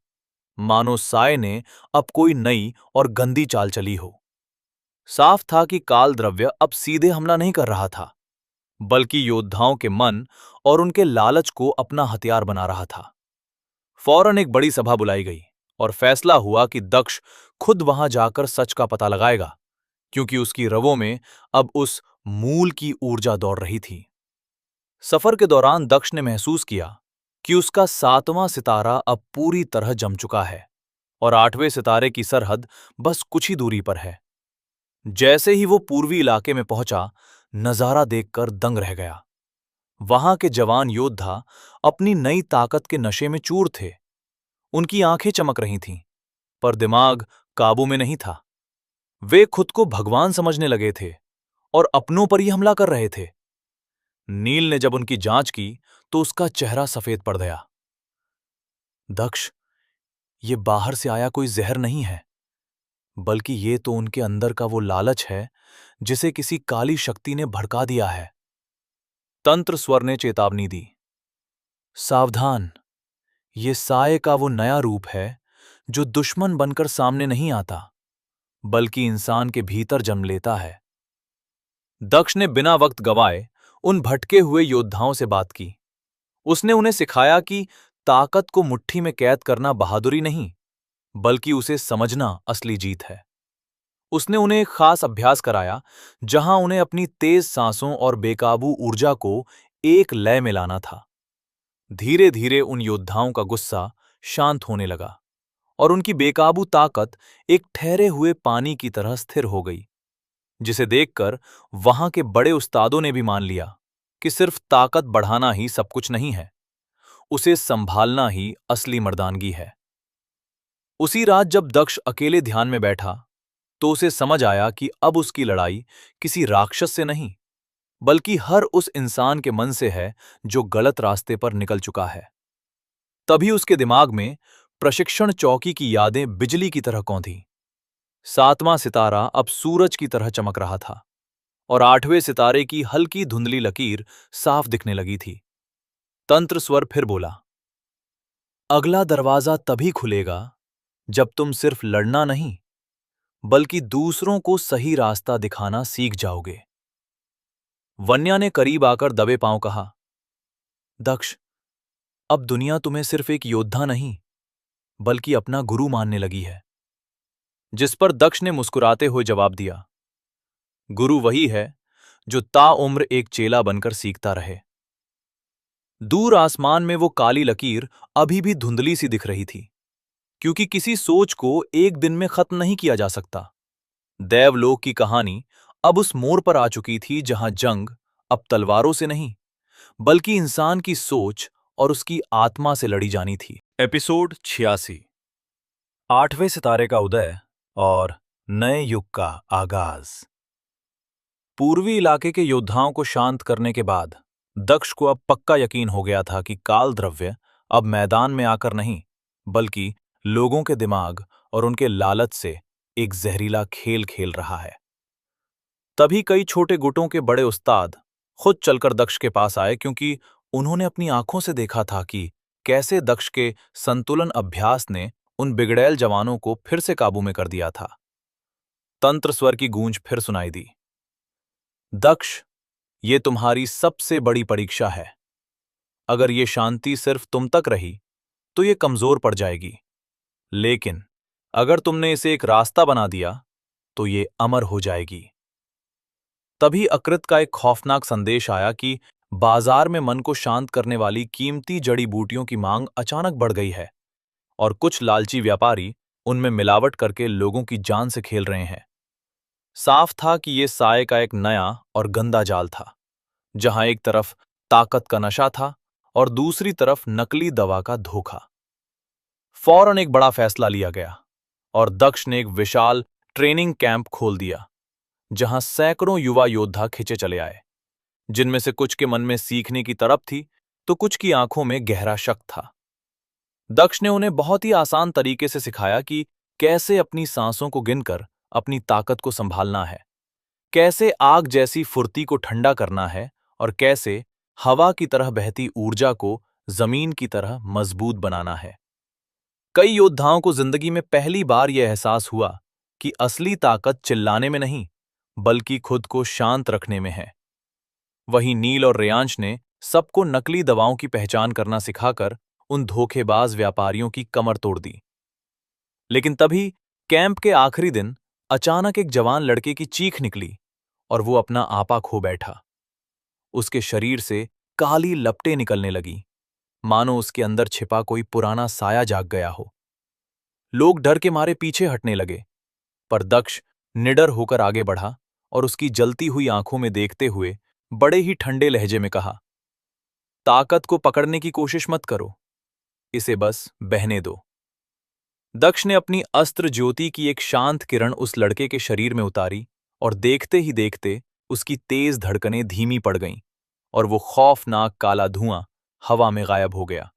मानो साए ने अब कोई नई और गंदी चाल चली हो। साफ था कि काल द्रव्य अब सीधे हमला नहीं कर रहा था, बल्कि योद्धाओं के मन और उनके लालच को अपना हथियार बना रहा था। फौरन एक बड़ी सभा बुलाई गई और फैसला हुआ कि दक्ष खुद वहां जाकर सच का पता लगाएगा, क्योंकि उसकी रवों में अब उस मूल की ऊर्जा दौड़ रही थी। सफर के दौरान दक्ष ने महसूस किया कि उसका 7वां सितारा अब पूरी तरह जम चुका है और 8वें सितारे की सरहद बस कुछ ही दूरी पर है। जैसे ही वो पूर्वी इलाके में पहुंचा, नजारा देखकर दंग रह गया। वहां के जवान योद्धा अपनी नई ताकत के नशे में चूर थे। उनकी आंखें चमक रही थीं, पर दिमाग काबू में नहीं था। वे खुद को भगवान समझने लगे थे और अपनों पर ही हमला कर रहे थे। नील ने जब उनकी जांच की तो उसका चेहरा सफेद पड़ गया। दक्ष, ये बाहर से आया कोई जहर नहीं है, बल्कि ये तो उनके अंदर का वो लालच है जिसे किसी काली शक्ति ने भड़का दिया है। तंत्र स्वर ने चेतावनी दी, सावधान, ये साए का वो नया रूप है जो दुश्मन बनकर सामने नहीं आता, बल्कि इंसान के भीतर जन्म लेता है। दक्ष ने बिना वक्त गवाए उन भटके हुए योद्धाओं से बात की। उसने उन्हें सिखाया कि ताकत को मुट्ठी में कैद करना बहादुरी नहीं, बल्कि उसे समझना असली जीत है। उसने उन्हें एक खास अभ्यास कराया जहां उन्हें अपनी तेज सांसों और बेकाबू ऊर्जा को एक लय में लाना था। धीरे धीरे उन योद्धाओं का गुस्सा शांत होने लगा और उनकी बेकाबू ताकत एक ठहरे हुए पानी की तरह स्थिर हो गई, जिसे देखकर वहां के बड़े उस्तादों ने भी मान लिया कि सिर्फ ताकत बढ़ाना ही सब कुछ नहीं है, उसे संभालना ही असली मर्दानगी है। उसी रात जब दक्ष अकेले ध्यान में बैठा तो उसे समझ आया कि अब उसकी लड़ाई किसी राक्षस से नहीं बल्कि हर उस इंसान के मन से है जो गलत रास्ते पर निकल चुका है। तभी उसके दिमाग में प्रशिक्षण चौकी की यादें बिजली की तरह कौंधी। 7वां सितारा अब सूरज की तरह चमक रहा था और 8वें सितारे की हल्की धुंधली लकीर साफ दिखने लगी थी। तंत्र स्वर फिर बोला, अगला दरवाजा तभी खुलेगा जब तुम सिर्फ लड़ना नहीं बल्कि दूसरों को सही रास्ता दिखाना सीख जाओगे। वन्या ने करीब आकर दबे पांव कहा, दक्ष, अब दुनिया तुम्हें सिर्फ एक योद्धा नहीं बल्कि अपना गुरु मानने लगी है। जिस पर दक्ष ने मुस्कुराते हुए जवाब दिया, गुरु वही है जो ताउम्र एक चेला बनकर सीखता रहे। दूर आसमान में वो काली लकीर अभी भी धुंधली सी दिख रही थी, क्योंकि किसी सोच को एक दिन में खत्म नहीं किया जा सकता। देवलोक की कहानी अब उस मोड़ पर आ चुकी थी जहां जंग अब तलवारों से नहीं बल्कि इंसान की सोच और उसकी आत्मा से लड़ी जानी थी। एपिसोड 86। 8वें सितारे का उदय और नए युग का आगाज। पूर्वी इलाके के योद्धाओं को शांत करने के बाद दक्ष को अब पक्का यकीन हो गया था कि काल द्रव्य अब मैदान में आकर नहीं बल्कि लोगों के दिमाग और उनके लालच से एक जहरीला खेल खेल रहा है। तभी कई छोटे गुटों के बड़े उस्ताद खुद चलकर दक्ष के पास आए, क्योंकि उन्होंने अपनी आंखों से देखा था कि कैसे दक्ष के संतुलन अभ्यास ने उन बिगड़ैल जवानों को फिर से काबू में कर दिया था। तंत्र स्वर की गूंज फिर सुनाई दी, दक्ष, ये तुम्हारी सबसे बड़ी परीक्षा है। अगर ये शांति सिर्फ तुम तक रही तो ये कमजोर पड़ जाएगी, लेकिन अगर तुमने इसे एक रास्ता बना दिया तो ये अमर हो जाएगी। तभी अकृत का एक खौफनाक संदेश आया कि बाजार में मन को शांत करने वाली कीमती जड़ी बूटियों की मांग अचानक बढ़ गई है और कुछ लालची व्यापारी उनमें मिलावट करके लोगों की जान से खेल रहे हैं। साफ था कि यह साये का एक नया और गंदा जाल था, जहां एक तरफ ताकत का नशा था और दूसरी तरफ नकली दवा का धोखा। फौरन एक बड़ा फैसला लिया गया और दक्ष ने एक विशाल ट्रेनिंग कैंप खोल दिया, जहां सैकड़ों युवा योद्धा खिंचे चले आए, जिनमें से कुछ के मन में सीखने की तड़प थी तो कुछ की आंखों में गहरा शक था। दक्ष ने उन्हें बहुत ही आसान तरीके से सिखाया कि कैसे अपनी सांसों को गिनकर अपनी ताकत को संभालना है, कैसे आग जैसी फुर्ती को ठंडा करना है और कैसे हवा की तरह बहती ऊर्जा को जमीन की तरह मजबूत बनाना है। कई योद्धाओं को जिंदगी में पहली बार यह एहसास हुआ कि असली ताकत चिल्लाने में नहीं बल्कि खुद को शांत रखने में है। वहीं नील और रेयांश ने सबको नकली दवाओं की पहचान करना सिखाकर उन धोखेबाज व्यापारियों की कमर तोड़ दी। लेकिन तभी कैंप के आखिरी दिन अचानक एक जवान लड़के की चीख निकली और वो अपना आपा खो बैठा। उसके शरीर से काली लपटें निकलने लगी, मानो उसके अंदर छिपा कोई पुराना साया जाग गया हो। लोग डर के मारे पीछे हटने लगे, पर दक्ष निडर होकर आगे बढ़ा और उसकी जलती हुई आंखों में देखते हुए बड़े ही ठंडे लहजे में कहा, ताकत को पकड़ने की कोशिश मत करो, इसे बस बहने दो। दक्ष ने अपनी अस्त्र ज्योति की एक शांत किरण उस लड़के के शरीर में उतारी और देखते ही देखते उसकी तेज धड़कनें धीमी पड़ गईं और वो खौफनाक काला धुआं हवा में गायब हो गया।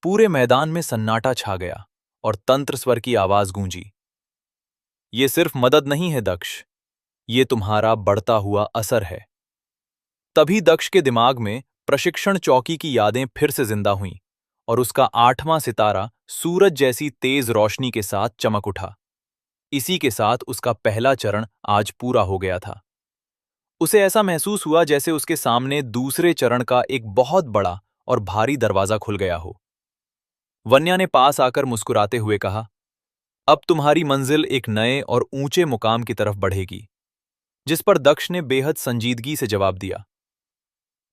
पूरे मैदान में सन्नाटा छा गया और तंत्र स्वर की आवाज गूंजी, ये सिर्फ मदद नहीं है दक्ष, ये तुम्हारा बढ़ता हुआ असर है। तभी दक्ष के दिमाग में प्रशिक्षण चौकी की यादें फिर से जिंदा हुईं और उसका 8वां सितारा सूरज जैसी तेज रोशनी के साथ चमक उठा। इसी के साथ उसका पहला चरण आज पूरा हो गया था। उसे ऐसा महसूस हुआ जैसे उसके सामने दूसरे चरण का एक बहुत बड़ा और भारी दरवाजा खुल गया हो। वन्या ने पास आकर मुस्कुराते हुए कहा, अब तुम्हारी मंजिल एक नए और ऊंचे मुकाम की तरफ बढ़ेगी। जिस पर दक्ष ने बेहद संजीदगी से जवाब दिया,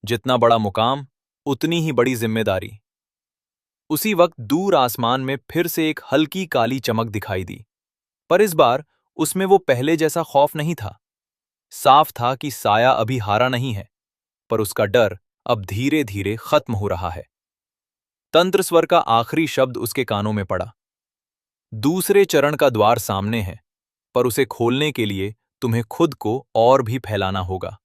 जितना बड़ा मुकाम उतनी ही बड़ी जिम्मेदारी। उसी वक्त दूर आसमान में फिर से एक हल्की काली चमक दिखाई दी, पर इस बार उसमें वो पहले जैसा खौफ नहीं था। साफ था कि साया अभी हारा नहीं है, पर उसका डर अब धीरे धीरे खत्म हो रहा है। तंत्र स्वर का आखिरी शब्द उसके कानों में पड़ा, दूसरे चरण का द्वार सामने है, पर उसे खोलने के लिए तुम्हें खुद को और भी फैलाना होगा।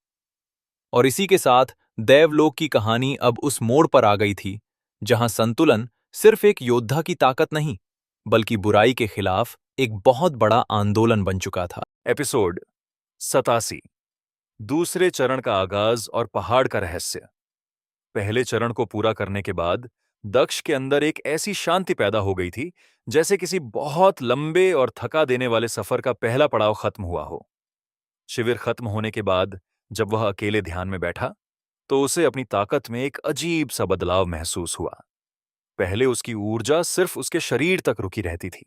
और इसी के साथ देवलोक की कहानी अब उस मोड़ पर आ गई थी जहां संतुलन सिर्फ एक योद्धा की ताकत नहीं, बल्कि बुराई के खिलाफ एक बहुत बड़ा आंदोलन बन चुका था। एपिसोड 87। दूसरे चरण का आगाज और पहाड़ का रहस्य। पहले चरण को पूरा करने के बाद दक्ष के अंदर एक ऐसी शांति पैदा हो गई थी जैसे किसी बहुत लंबे और थका देने वाले सफर का पहला पड़ाव खत्म हुआ हो। शिविर खत्म होने के बाद जब वह अकेले ध्यान में बैठा तो उसे अपनी ताकत में एक अजीब सा बदलाव महसूस हुआ। पहले उसकी ऊर्जा सिर्फ उसके शरीर तक रुकी रहती थी,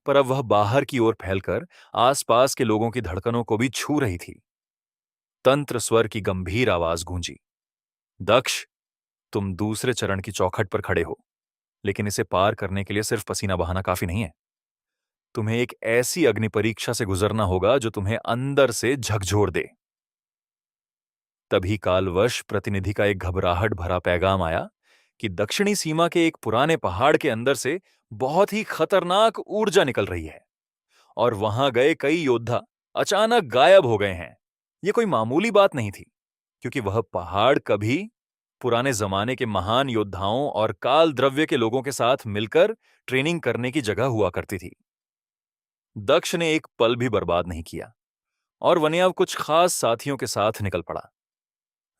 पर अब वह बाहर की ओर फैलकर आसपास के लोगों की धड़कनों को भी छू रही थी। तंत्र स्वर की गंभीर आवाज गूंजी, दक्ष, तुम दूसरे चरण की चौखट पर खड़े हो, लेकिन इसे पार करने के लिए सिर्फ पसीना बहाना काफी नहीं है। तुम्हें एक ऐसी अग्नि परीक्षा से गुजरना होगा जो तुम्हें अंदर से झकझोर दे। तभी कालवश प्रतिनिधि का एक घबराहट भरा पैगाम आया कि दक्षिणी सीमा के एक पुराने पहाड़ के अंदर से बहुत ही खतरनाक ऊर्जा निकल रही है और वहां गए कई योद्धा अचानक गायब हो गए हैं। यह कोई मामूली बात नहीं थी, क्योंकि वह पहाड़ कभी पुराने जमाने के महान योद्धाओं और काल द्रव्य के लोगों के साथ मिलकर ट्रेनिंग करने की जगह हुआ करती थी। दक्ष ने एक पल भी बर्बाद नहीं किया और वन्याव कुछ खास साथियों के साथ निकल पड़ा।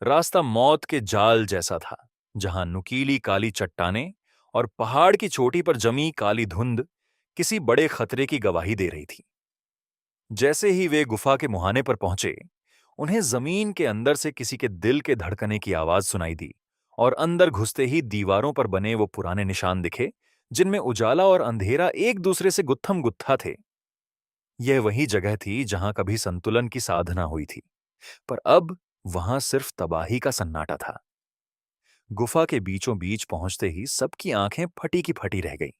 रास्ता मौत के जाल जैसा था, जहां नुकीली काली चट्टानें और पहाड़ की चोटी पर जमी काली धुंध किसी बड़े खतरे की गवाही दे रही थी। जैसे ही वे गुफा के मुहाने पर पहुंचे, उन्हें जमीन के अंदर से किसी के दिल के धड़कने की आवाज सुनाई दी और अंदर घुसते ही दीवारों पर बने वो पुराने निशान दिखे जिनमें उजाला और अंधेरा एक दूसरे से गुत्थम गुत्था थे। यह वही जगह थी जहां कभी संतुलन की साधना हुई थी, पर अब वहां सिर्फ तबाही का सन्नाटा था। गुफा के बीचों बीच पहुंचते ही सबकी आंखें फटी की फटी रह गई।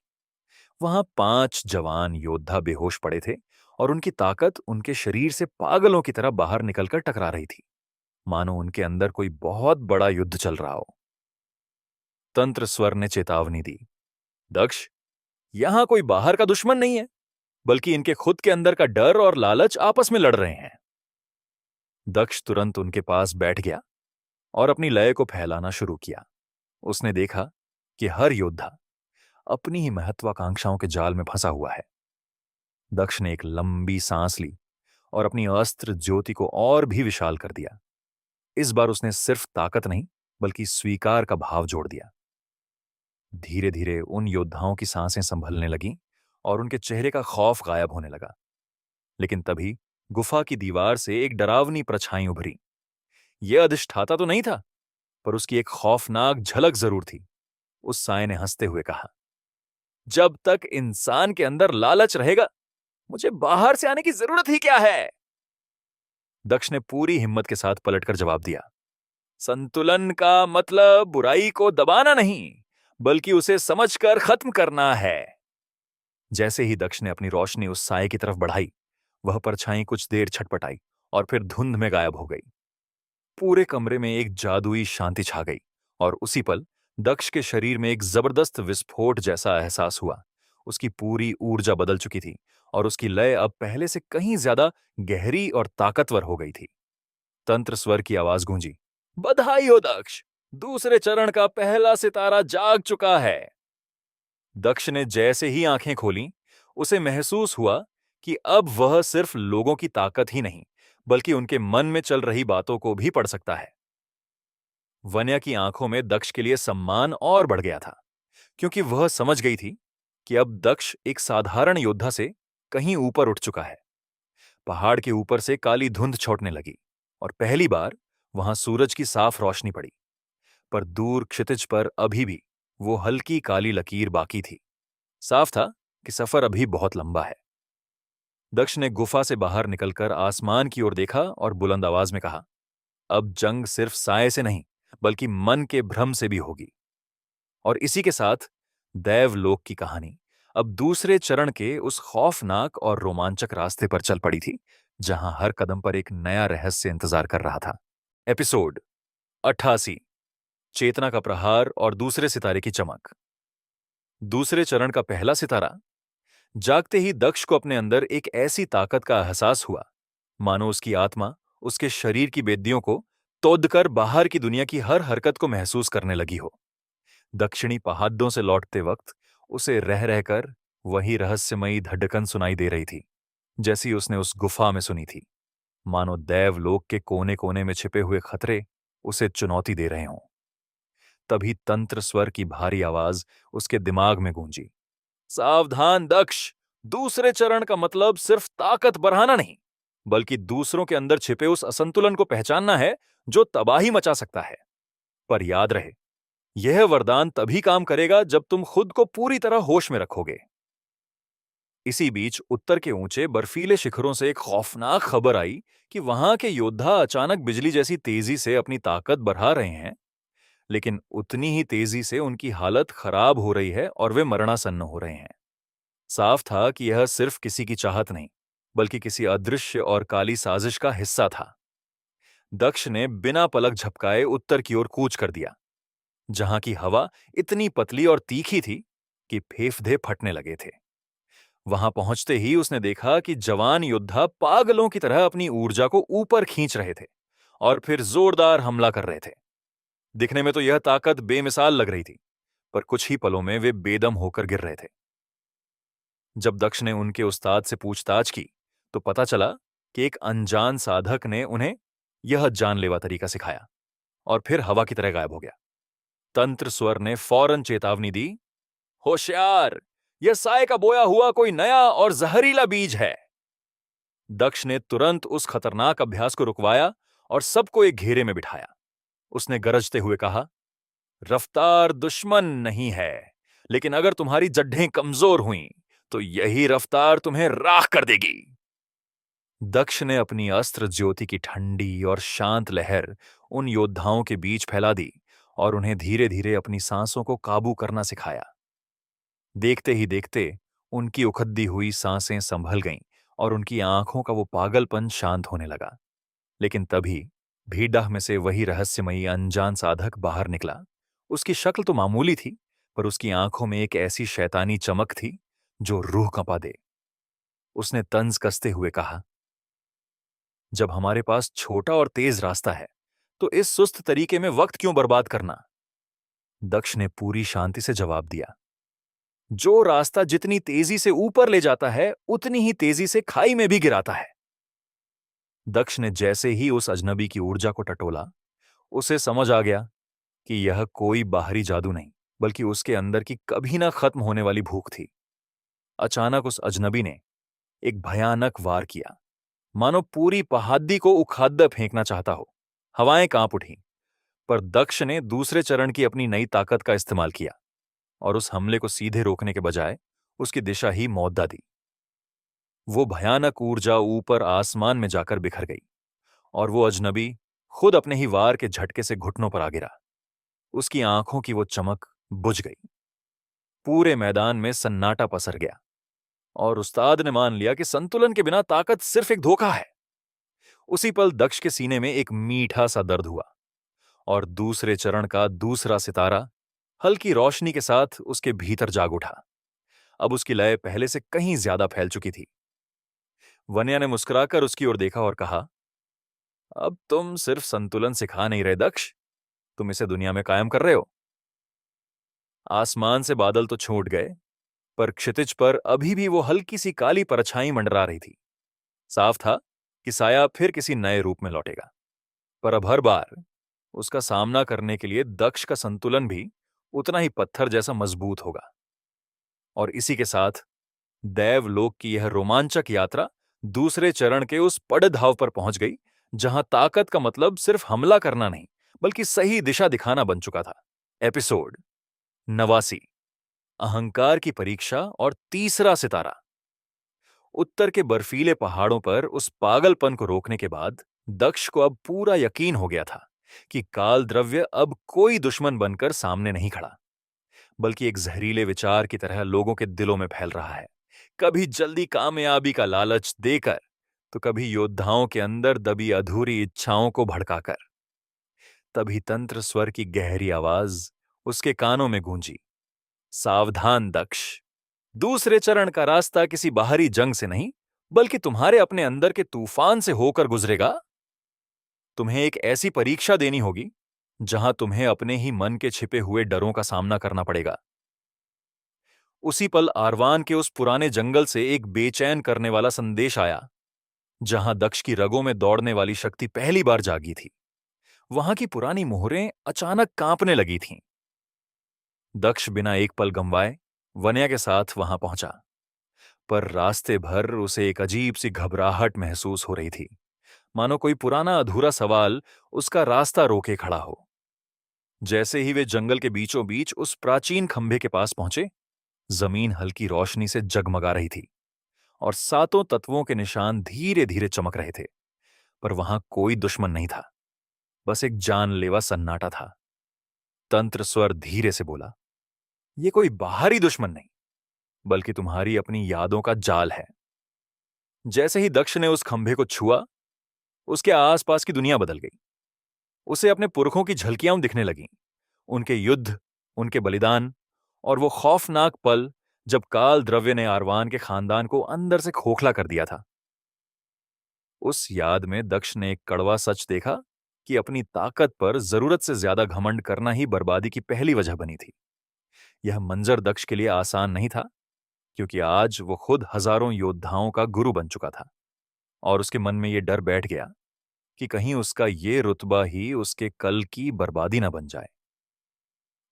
वहां 5 जवान योद्धा बेहोश पड़े थे और उनकी ताकत उनके शरीर से पागलों की तरह बाहर निकलकर टकरा रही थी, मानो उनके अंदर कोई बहुत बड़ा युद्ध चल रहा हो। तंत्र स्वर ने चेतावनी दी, दक्ष, यहां कोई बाहर का दुश्मन नहीं है, बल्कि इनके खुद के अंदर का डर और लालच आपस में लड़ रहे हैं। दक्ष तुरंत उनके पास बैठ गया और अपनी लय को फैलाना शुरू किया। उसने देखा कि हर योद्धा अपनी ही महत्वाकांक्षाओं के जाल में फंसा हुआ है। दक्ष ने एक लंबी सांस ली और अपनी अस्त्र ज्योति को और भी विशाल कर दिया। इस बार उसने सिर्फ ताकत नहीं, बल्कि स्वीकार का भाव जोड़ दिया। धीरे धीरे उन योद्धाओं की सांसें संभलने लगीं और उनके चेहरे का खौफ गायब होने लगा। लेकिन तभी गुफा की दीवार से एक डरावनी परछाई उभरी। यह अधिष्ठाता तो नहीं था, पर उसकी एक खौफनाक झलक जरूर थी। उस साए ने हंसते हुए कहा, जब तक इंसान के अंदर लालच रहेगा, मुझे बाहर से आने की जरूरत ही क्या है। दक्ष ने पूरी हिम्मत के साथ पलटकर जवाब दिया, संतुलन का मतलब बुराई को दबाना नहीं, बल्कि उसे समझकर खत्म करना है। जैसे ही दक्ष ने अपनी रोशनी उस साए की तरफ बढ़ाई, वह परछाई कुछ देर छटपटाई और फिर धुंध में गायब हो गई। पूरे कमरे में एक जादुई शांति छा गई और उसी पल दक्ष के शरीर में एक जबरदस्त विस्फोट जैसा एहसास हुआ। उसकी पूरी ऊर्जा बदल चुकी थी और उसकी लय अब पहले से कहीं ज्यादा गहरी और ताकतवर हो गई थी। तंत्र स्वर की आवाज गूंजी, बधाई हो दक्ष, दूसरे चरण का पहला सितारा जाग चुका है। दक्ष ने जैसे ही आंखें खोलीं, उसे महसूस हुआ कि अब वह सिर्फ लोगों की ताकत ही नहीं, बल्कि उनके मन में चल रही बातों को भी पढ़ सकता है। वन्या की आंखों में दक्ष के लिए सम्मान और बढ़ गया था, क्योंकि वह समझ गई थी कि अब दक्ष एक साधारण योद्धा से कहीं ऊपर उठ चुका है। पहाड़ के ऊपर से काली धुंध छौटने लगी और पहली बार वहां सूरज की साफ रोशनी पड़ी, पर दूर क्षितिज पर अभी भी वो हल्की काली लकीर बाकी थी। साफ था कि सफर अभी बहुत लंबा है। दक्ष ने गुफा से बाहर निकलकर आसमान की ओर देखा और बुलंद आवाज में कहा, अब जंग सिर्फ साए से नहीं, बल्कि मन के भ्रम से भी होगी। और इसी के साथ देवलोक की कहानी अब दूसरे चरण के उस खौफनाक और रोमांचक रास्ते पर चल पड़ी थी, जहां हर कदम पर एक नया रहस्य इंतजार कर रहा था। एपिसोड 88, चेतना का प्रहार और दूसरे सितारे की चमक। दूसरे चरण का पहला सितारा जागते ही दक्ष को अपने अंदर एक ऐसी ताकत का एहसास हुआ मानो उसकी आत्मा उसके शरीर की बेदियों को तोड़कर बाहर की दुनिया की हर हरकत को महसूस करने लगी हो। दक्षिणी पहाड़ों से लौटते वक्त उसे रह रहकर वही रहस्यमयी धड़कन सुनाई दे रही थी जैसी उसने उस गुफा में सुनी थी, मानो देवलोक के कोने कोने में छिपे हुए खतरे उसे चुनौती दे रहे हों। तभी तंत्र स्वर की भारी आवाज उसके दिमाग में गूंजी, सावधान दक्ष, दूसरे चरण का मतलब सिर्फ ताकत बढ़ाना नहीं बल्कि दूसरों के अंदर छिपे उस असंतुलन को पहचानना है जो तबाही मचा सकता है। पर याद रहे, यह वरदान तभी काम करेगा जब तुम खुद को पूरी तरह होश में रखोगे। इसी बीच उत्तर के ऊंचे बर्फीले शिखरों से एक खौफनाक खबर आई कि वहां के योद्धा अचानक बिजली जैसी तेजी से अपनी ताकत बढ़ा रहे हैं, लेकिन उतनी ही तेजी से उनकी हालत खराब हो रही है और वे मरणासन्न हो रहे हैं। साफ था कि यह सिर्फ किसी की चाहत नहीं बल्कि किसी अदृश्य और काली साजिश का हिस्सा था। दक्ष ने बिना पलक झपकाए उत्तर की ओर कूच कर दिया, जहां की हवा इतनी पतली और तीखी थी कि फेफड़े फटने लगे थे। वहां पहुंचते ही उसने देखा कि जवान योद्धा पागलों की तरह अपनी ऊर्जा को ऊपर खींच रहे थे और फिर जोरदार हमला कर रहे थे। दिखने में तो यह ताकत बेमिसाल लग रही थी, पर कुछ ही पलों में वे बेदम होकर गिर रहे थे। जब दक्ष ने उनके उस्ताद से पूछताछ की तो पता चला कि एक अनजान साधक ने उन्हें यह जानलेवा तरीका सिखाया और फिर हवा की तरह गायब हो गया। तंत्र स्वर ने फौरन चेतावनी दी, होशियार, यह साय का बोया हुआ कोई नया और जहरीला बीज है। दक्ष ने तुरंत उस खतरनाक अभ्यास को रुकवाया और सबको एक घेरे में बिठाया। उसने गरजते हुए कहा, रफ्तार दुश्मन नहीं है, लेकिन अगर तुम्हारी जड्ढें कमजोर हुईं तो यही रफ्तार तुम्हें राख कर देगी। दक्ष ने अपनी अस्त्र ज्योति की ठंडी और शांत लहर उन योद्धाओं के बीच फैला दी और उन्हें धीरे धीरे अपनी सांसों को काबू करना सिखाया। देखते ही देखते उनकी उखद्दी हुई सांसें संभल गईं और उनकी आंखों का वो पागलपन शांत होने लगा। लेकिन तभी भीड़ में से वही रहस्यमयी अनजान साधक बाहर निकला। उसकी शक्ल तो मामूली थी, पर उसकी आंखों में एक ऐसी शैतानी चमक थी जो रूह कंपा दे। उसने तंज कसते हुए कहा, जब हमारे पास छोटा और तेज रास्ता है तो इस सुस्त तरीके में वक्त क्यों बर्बाद करना। दक्ष ने पूरी शांति से जवाब दिया, जो रास्ता जितनी तेजी से ऊपर ले जाता है उतनी ही तेजी से खाई में भी गिराता है। दक्ष ने जैसे ही उस अजनबी की ऊर्जा को टटोला, उसे समझ आ गया कि यह कोई बाहरी जादू नहीं बल्कि उसके अंदर की कभी ना खत्म होने वाली भूख थी। अचानक उस अजनबी ने एक भयानक वार किया, मानो पूरी पहाड़ी को उखाड़ फेंकना चाहता हो। हवाएं कांप उठी, पर दक्ष ने दूसरे चरण की अपनी नई ताकत का इस्तेमाल किया और उस हमले को सीधे रोकने के बजाय उसकी दिशा ही मौद्दा दी। वो भयानक ऊर्जा ऊपर आसमान में जाकर बिखर गई और वो अजनबी खुद अपने ही वार के झटके से घुटनों पर आ गिरा। उसकी आंखों की वो चमक बुझ गई। पूरे मैदान में सन्नाटा पसर गया और उस्ताद ने मान लिया कि संतुलन के बिना ताकत सिर्फ एक धोखा है। उसी पल दक्ष के सीने में एक मीठा सा दर्द हुआ और दूसरे चरण का दूसरा सितारा हल्की रोशनी के साथ उसके भीतर जाग उठा। अब उसकी लय पहले से कहीं ज्यादा फैल चुकी थी। वन्या ने मुस्कुराकर उसकी ओर देखा और कहा, अब तुम सिर्फ संतुलन सिखा नहीं रहे दक्ष, तुम इसे दुनिया में कायम कर रहे हो। आसमान से बादल तो छूट गए, पर क्षितिज पर अभी भी वो हल्की सी काली परछाई मंडरा रही थी। साफ था कि साया फिर किसी नए रूप में लौटेगा, पर अब हर बार उसका सामना करने के लिए दक्ष का संतुलन भी उतना ही पत्थर जैसा मजबूत होगा। और इसी के साथ देवलोक की यह रोमांचक यात्रा दूसरे चरण के उस पड़धाव पर पहुंच गई, जहां ताकत का मतलब सिर्फ हमला करना नहीं बल्कि सही दिशा दिखाना बन चुका था। एपिसोड 89, अहंकार की परीक्षा और तीसरा सितारा। उत्तर के बर्फीले पहाड़ों पर उस पागलपन को रोकने के बाद दक्ष को अब पूरा यकीन हो गया था कि काल द्रव्य अब कोई दुश्मन बनकर सामने नहीं खड़ा, बल्कि एक जहरीले विचार की तरह लोगों के दिलों में फैल रहा है, कभी जल्दी कामयाबी का लालच देकर तो कभी योद्धाओं के अंदर दबी अधूरी इच्छाओं को भड़काकर। तभी तंत्र स्वर की गहरी आवाज उसके कानों में गूंजी, सावधान दक्ष, दूसरे चरण का रास्ता किसी बाहरी जंग से नहीं, बल्कि तुम्हारे अपने अंदर के तूफान से होकर गुजरेगा। तुम्हें एक ऐसी परीक्षा देनी होगी जहां तुम्हें अपने ही मन के छिपे हुए डरों का सामना करना पड़ेगा। उसी पल आरवान के उस पुराने जंगल से एक बेचैन करने वाला संदेश आया, जहां दक्ष की रगों में दौड़ने वाली शक्ति पहली बार जागी थी। वहां की पुरानी मोहरें अचानक कांपने लगी थीं। दक्ष बिना एक पल गंवाए वन्या के साथ वहां पहुंचा, पर रास्ते भर उसे एक अजीब सी घबराहट महसूस हो रही थी, मानो कोई पुराना अधूरा सवाल उसका रास्ता रोके खड़ा हो। जैसे ही वे जंगल के बीचों बीच उस प्राचीन खंभे के पास पहुंचे, जमीन हल्की रोशनी से जगमगा रही थी और सातों तत्वों के निशान धीरे धीरे चमक रहे थे। पर वहां कोई दुश्मन नहीं था, बस एक जानलेवा सन्नाटा था। तंत्र स्वर धीरे से बोला, ये कोई बाहरी दुश्मन नहीं, बल्कि तुम्हारी अपनी यादों का जाल है। जैसे ही दक्ष ने उस खंभे को छुआ, उसके आसपास की दुनिया बदल गई। उसे अपने पुरखों की झलकियां दिखने लगीं, उनके युद्ध, उनके बलिदान और वो खौफनाक पल जब काल द्रव्य ने आरवान के खानदान को अंदर से खोखला कर दिया था। उस याद में दक्ष ने एक कड़वा सच देखा कि अपनी ताकत पर जरूरत से ज्यादा घमंड करना ही बर्बादी की पहली वजह बनी थी। यह मंजर दक्ष के लिए आसान नहीं था, क्योंकि आज वो खुद हजारों योद्धाओं का गुरु बन चुका था और उसके मन में यह डर बैठ गया कि कहीं उसका ये रुतबा ही उसके कल की बर्बादी न बन जाए।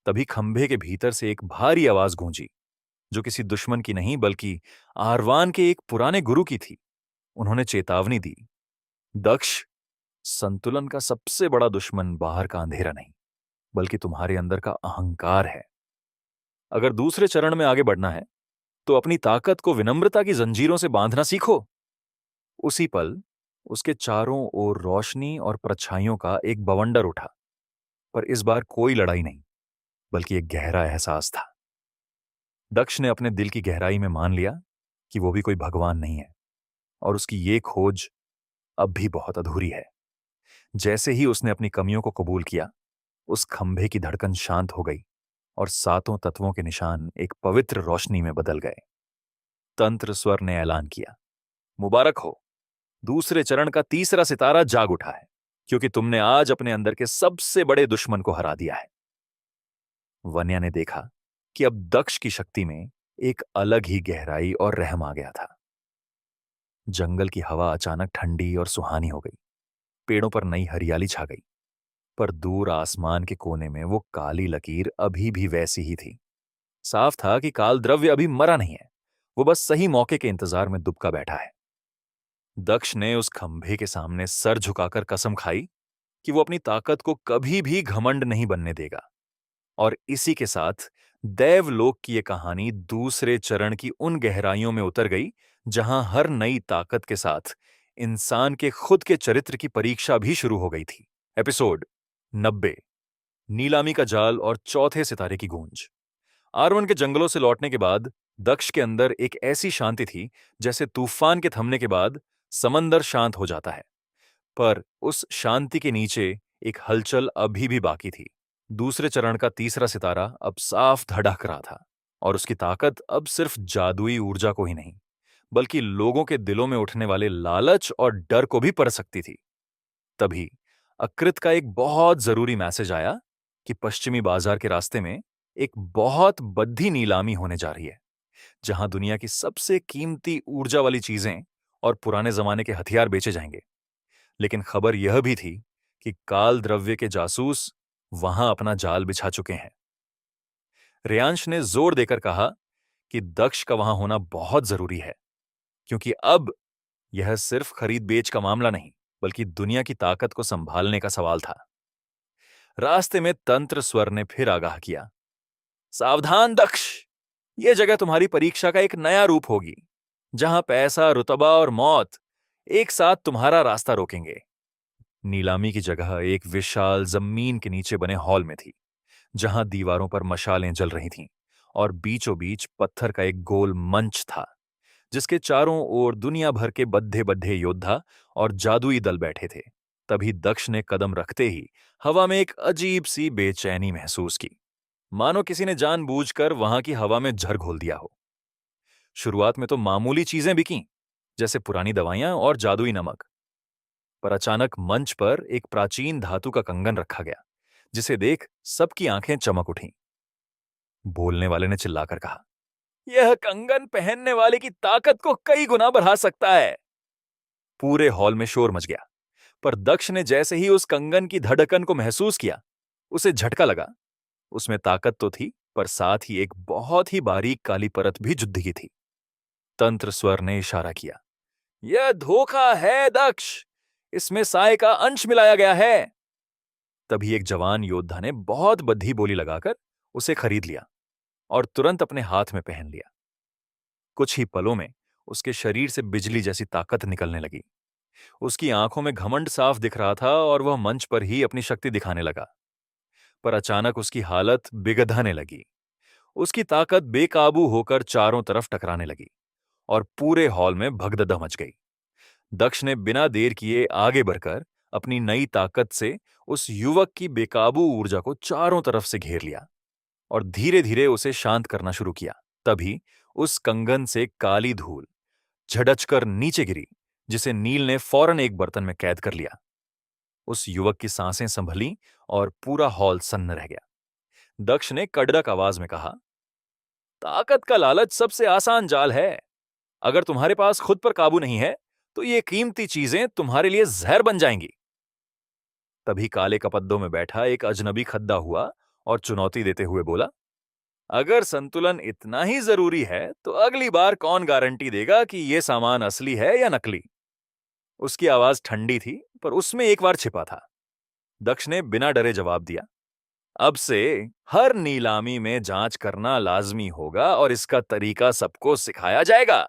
तभी खंभे के भीतर से एक भारी आवाज गूंजी, जो किसी दुश्मन की नहीं बल्कि आरवान के एक पुराने गुरु की थी। उन्होंने चेतावनी दी, दक्ष, संतुलन का सबसे बड़ा दुश्मन बाहर का अंधेरा नहीं, बल्कि तुम्हारे अंदर का अहंकार है। अगर दूसरे चरण में आगे बढ़ना है तो अपनी ताकत को विनम्रता की जंजीरों से बांधना सीखो। उसी पल उसके चारों ओर रोशनी और परछाइयों का एक बवंडर उठा, पर इस बार कोई लड़ाई नहीं, बल्कि एक गहरा एहसास था। दक्ष ने अपने दिल की गहराई में मान लिया कि वो भी कोई भगवान नहीं है और उसकी ये खोज अब भी बहुत अधूरी है। जैसे ही उसने अपनी कमियों को कबूल किया, उस खंभे की धड़कन शांत हो गई और सातों तत्वों के निशान एक पवित्र रोशनी में बदल गए। तंत्र स्वर ने ऐलान किया, मुबारक हो, दूसरे चरण का तीसरा सितारा जाग उठा है, क्योंकि तुमने आज अपने अंदर के सबसे बड़े दुश्मन को हरा दिया है। वन्या ने देखा कि अब दक्ष की शक्ति में एक अलग ही गहराई और रहम आ गया था। जंगल की हवा अचानक ठंडी और सुहानी हो गई, पेड़ों पर नई हरियाली छा गई, पर दूर आसमान के कोने में वो काली लकीर अभी भी वैसी ही थी। साफ था कि काल द्रव्य अभी मरा नहीं है, वो बस सही मौके के इंतजार में दुबका बैठा है। दक्ष ने उस खंभे के सामने सर झुकाकर कसम खाई कि वो अपनी ताकत को कभी भी घमंड नहीं बनने देगा। और इसी के साथ देवलोक की ये कहानी दूसरे चरण की उन गहराइयों में उतर गई, जहां हर नई ताकत के साथ इंसान के खुद के चरित्र की परीक्षा भी शुरू हो गई थी। एपिसोड 90, नीलामी का जाल और चौथे सितारे की गूंज। आरवन के जंगलों से लौटने के बाद दक्ष के अंदर एक ऐसी शांति थी जैसे तूफान के थमने के बाद समंदर शांत हो जाता है। पर उस शांति के नीचे एक हलचल अभी भी बाकी थी। दूसरे चरण का तीसरा सितारा अब साफ धड़क रहा था और उसकी ताकत अब सिर्फ जादुई ऊर्जा को ही नहीं, बल्कि लोगों के दिलों में उठने वाले लालच और डर को भी पढ़ सकती थी। तभी अकृत का एक बहुत जरूरी मैसेज आया कि पश्चिमी बाजार के रास्ते में एक बहुत बद्धी नीलामी होने जा रही है, जहां दुनिया की सबसे कीमती ऊर्जा वाली चीजें और पुराने जमाने के हथियार बेचे जाएंगे। लेकिन खबर यह भी थी कि काल द्रव्य के जासूस वहां अपना जाल बिछा चुके हैं। रेयांश ने जोर देकर कहा कि दक्ष का वहां होना बहुत जरूरी है, क्योंकि अब यह सिर्फ खरीद बेच का मामला नहीं, बल्कि दुनिया की ताकत को संभालने का सवाल था। रास्ते में तंत्र स्वर ने फिर आगाह किया, सावधान दक्ष, यह जगह तुम्हारी परीक्षा का एक नया रूप होगी, जहां पैसा, रुतबा और मौत एक साथ तुम्हारा रास्ता रोकेंगे। नीलामी की जगह एक विशाल जमीन के नीचे बने हॉल में थी, जहां दीवारों पर मशालें जल रही थीं और बीचों बीच पत्थर का एक गोल मंच था, जिसके चारों ओर दुनिया भर के बद्धे बद्धे योद्धा और जादुई दल बैठे थे। तभी दक्ष ने कदम रखते ही हवा में एक अजीब सी बेचैनी महसूस की, मानो किसी ने जानबूझकर वहां की हवा में झर घोल दिया हो। शुरुआत में तो मामूली चीजें बिकीं, जैसे पुरानी दवाइयां और जादुई नमक। पर अचानक मंच पर एक प्राचीन धातु का कंगन रखा गया, जिसे देख सबकी आंखें चमक उठीं। बोलने वाले ने चिल्लाकर कहा, यह कंगन पहनने वाले की ताकत को कई गुना बढ़ा सकता है। पूरे हॉल में शोर मच गया, पर दक्ष ने जैसे ही उस कंगन की धड़कन को महसूस किया, उसे झटका लगा। उसमें ताकत तो थी, पर साथ ही एक बहुत ही बारीक काली परत भी जुद्ध की थी। तंत्र स्वर ने इशारा किया, यह धोखा है दक्ष, इसमें साय का अंश मिलाया गया है। तभी एक जवान योद्धा ने बहुत बद्धी बोली लगाकर उसे खरीद लिया और तुरंत अपने हाथ में पहन लिया। कुछ ही पलों में उसके शरीर से बिजली जैसी ताकत निकलने लगी। उसकी आंखों में घमंड साफ दिख रहा था और वह मंच पर ही अपनी शक्ति दिखाने लगा। पर अचानक उसकी हालत बिगड़ने लगी। उसकी ताकत बेकाबू होकर चारों तरफ टकराने लगी और पूरे हॉल में भगदड़ मच गई। दक्ष ने बिना देर किए आगे बढ़कर अपनी नई ताकत से उस युवक की बेकाबू ऊर्जा को चारों तरफ से घेर लिया और धीरे धीरे उसे शांत करना शुरू किया। तभी उस कंगन से काली धूल झड़चकर नीचे गिरी, जिसे नील ने फौरन एक बर्तन में कैद कर लिया। उस युवक की सांसें संभली और पूरा हॉल सन्न रह गया। दक्ष ने कड़क आवाज में कहा, ताकत का लालच सबसे आसान जाल है। अगर तुम्हारे पास खुद पर काबू नहीं है तो ये कीमती चीजें तुम्हारे लिए जहर बन जाएंगी। तभी काले कपद्दों में बैठा एक अजनबी खद्दा हुआ और चुनौती देते हुए बोला, अगर संतुलन इतना ही जरूरी है तो अगली बार कौन गारंटी देगा कि यह सामान असली है या नकली। उसकी आवाज ठंडी थी, पर उसमें एक बार छिपा था। दक्ष ने बिना डरे जवाब दिया, अब से हर नीलामी में जांच करना लाजमी होगा और इसका तरीका सबको सिखाया जाएगा।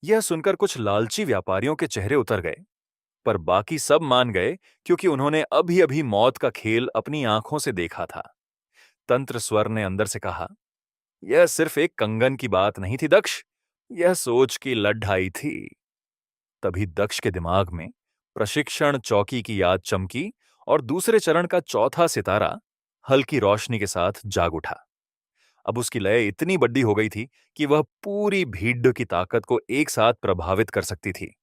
यह सुनकर कुछ लालची व्यापारियों के चेहरे उतर गए, पर बाकी सब मान गए क्योंकि उन्होंने अभी अभी मौत का खेल अपनी आंखों से देखा था। तंत्र स्वर ने अंदर से कहा, यह सिर्फ एक कंगन की बात नहीं थी दक्ष, यह सोच की लड़ाई थी। तभी दक्ष के दिमाग में प्रशिक्षण चौकी की याद चमकी और दूसरे चरण का चौथा सितारा हल्की रोशनी के साथ जाग उठा। अब उसकी लय इतनी बड़ी हो गई थी कि वह पूरी भीड़ की ताकत को एक साथ प्रभावित कर सकती थी।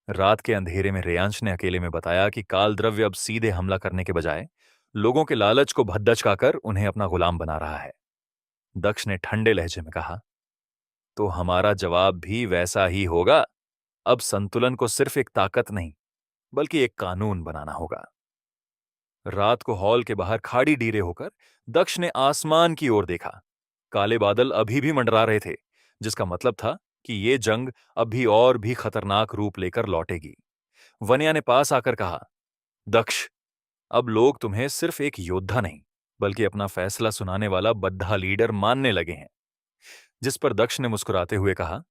रात के अंधेरे में रेयांश ने अकेले में बताया कि काल द्रव्य अब सीधे हमला करने के बजाय लोगों के लालच को भद्दचकाकर उन्हें अपना गुलाम बना रहा है। दक्ष ने ठंडे लहजे में कहा, तो हमारा जवाब भी वैसा ही होगा। अब संतुलन को सिर्फ एक ताकत नहीं, बल्कि एक कानून बनाना होगा। रात को हॉल के बाहर खाड़ी डीरे होकर दक्ष ने आसमान की ओर देखा। काले बादल अभी भी मंडरा रहे थे, जिसका मतलब था कि ये जंग अभी और भी खतरनाक रूप लेकर लौटेगी। वन्या ने पास आकर कहा, दक्ष, अब लोग तुम्हें सिर्फ एक योद्धा नहीं, बल्कि अपना फैसला सुनाने वाला बद्धा लीडर मानने लगे हैं। जिस पर दक्ष ने मुस्कुराते हुए कहा,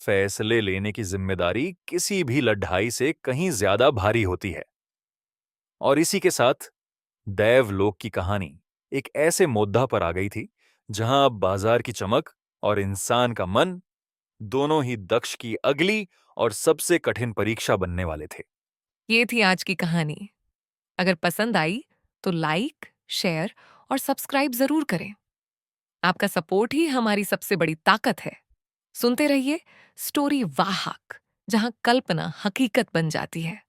फैसले लेने की जिम्मेदारी किसी भी लड़ाई से कहीं ज्यादा भारी होती है। और इसी के साथ दैवलोक की कहानी एक ऐसे मोद्दा पर आ गई थी जहां अब बाजार की चमक और इंसान का मन दोनों ही दक्ष की अगली और सबसे कठिन परीक्षा बनने वाले थे। ये थी आज की कहानी। अगर पसंद आई तो लाइक, शेयर और सब्सक्राइब जरूर करें। आपका सपोर्ट ही हमारी सबसे बड़ी ताकत है। सुनते रहिए स्टोरी वाहक, जहां कल्पना हकीकत बन जाती है।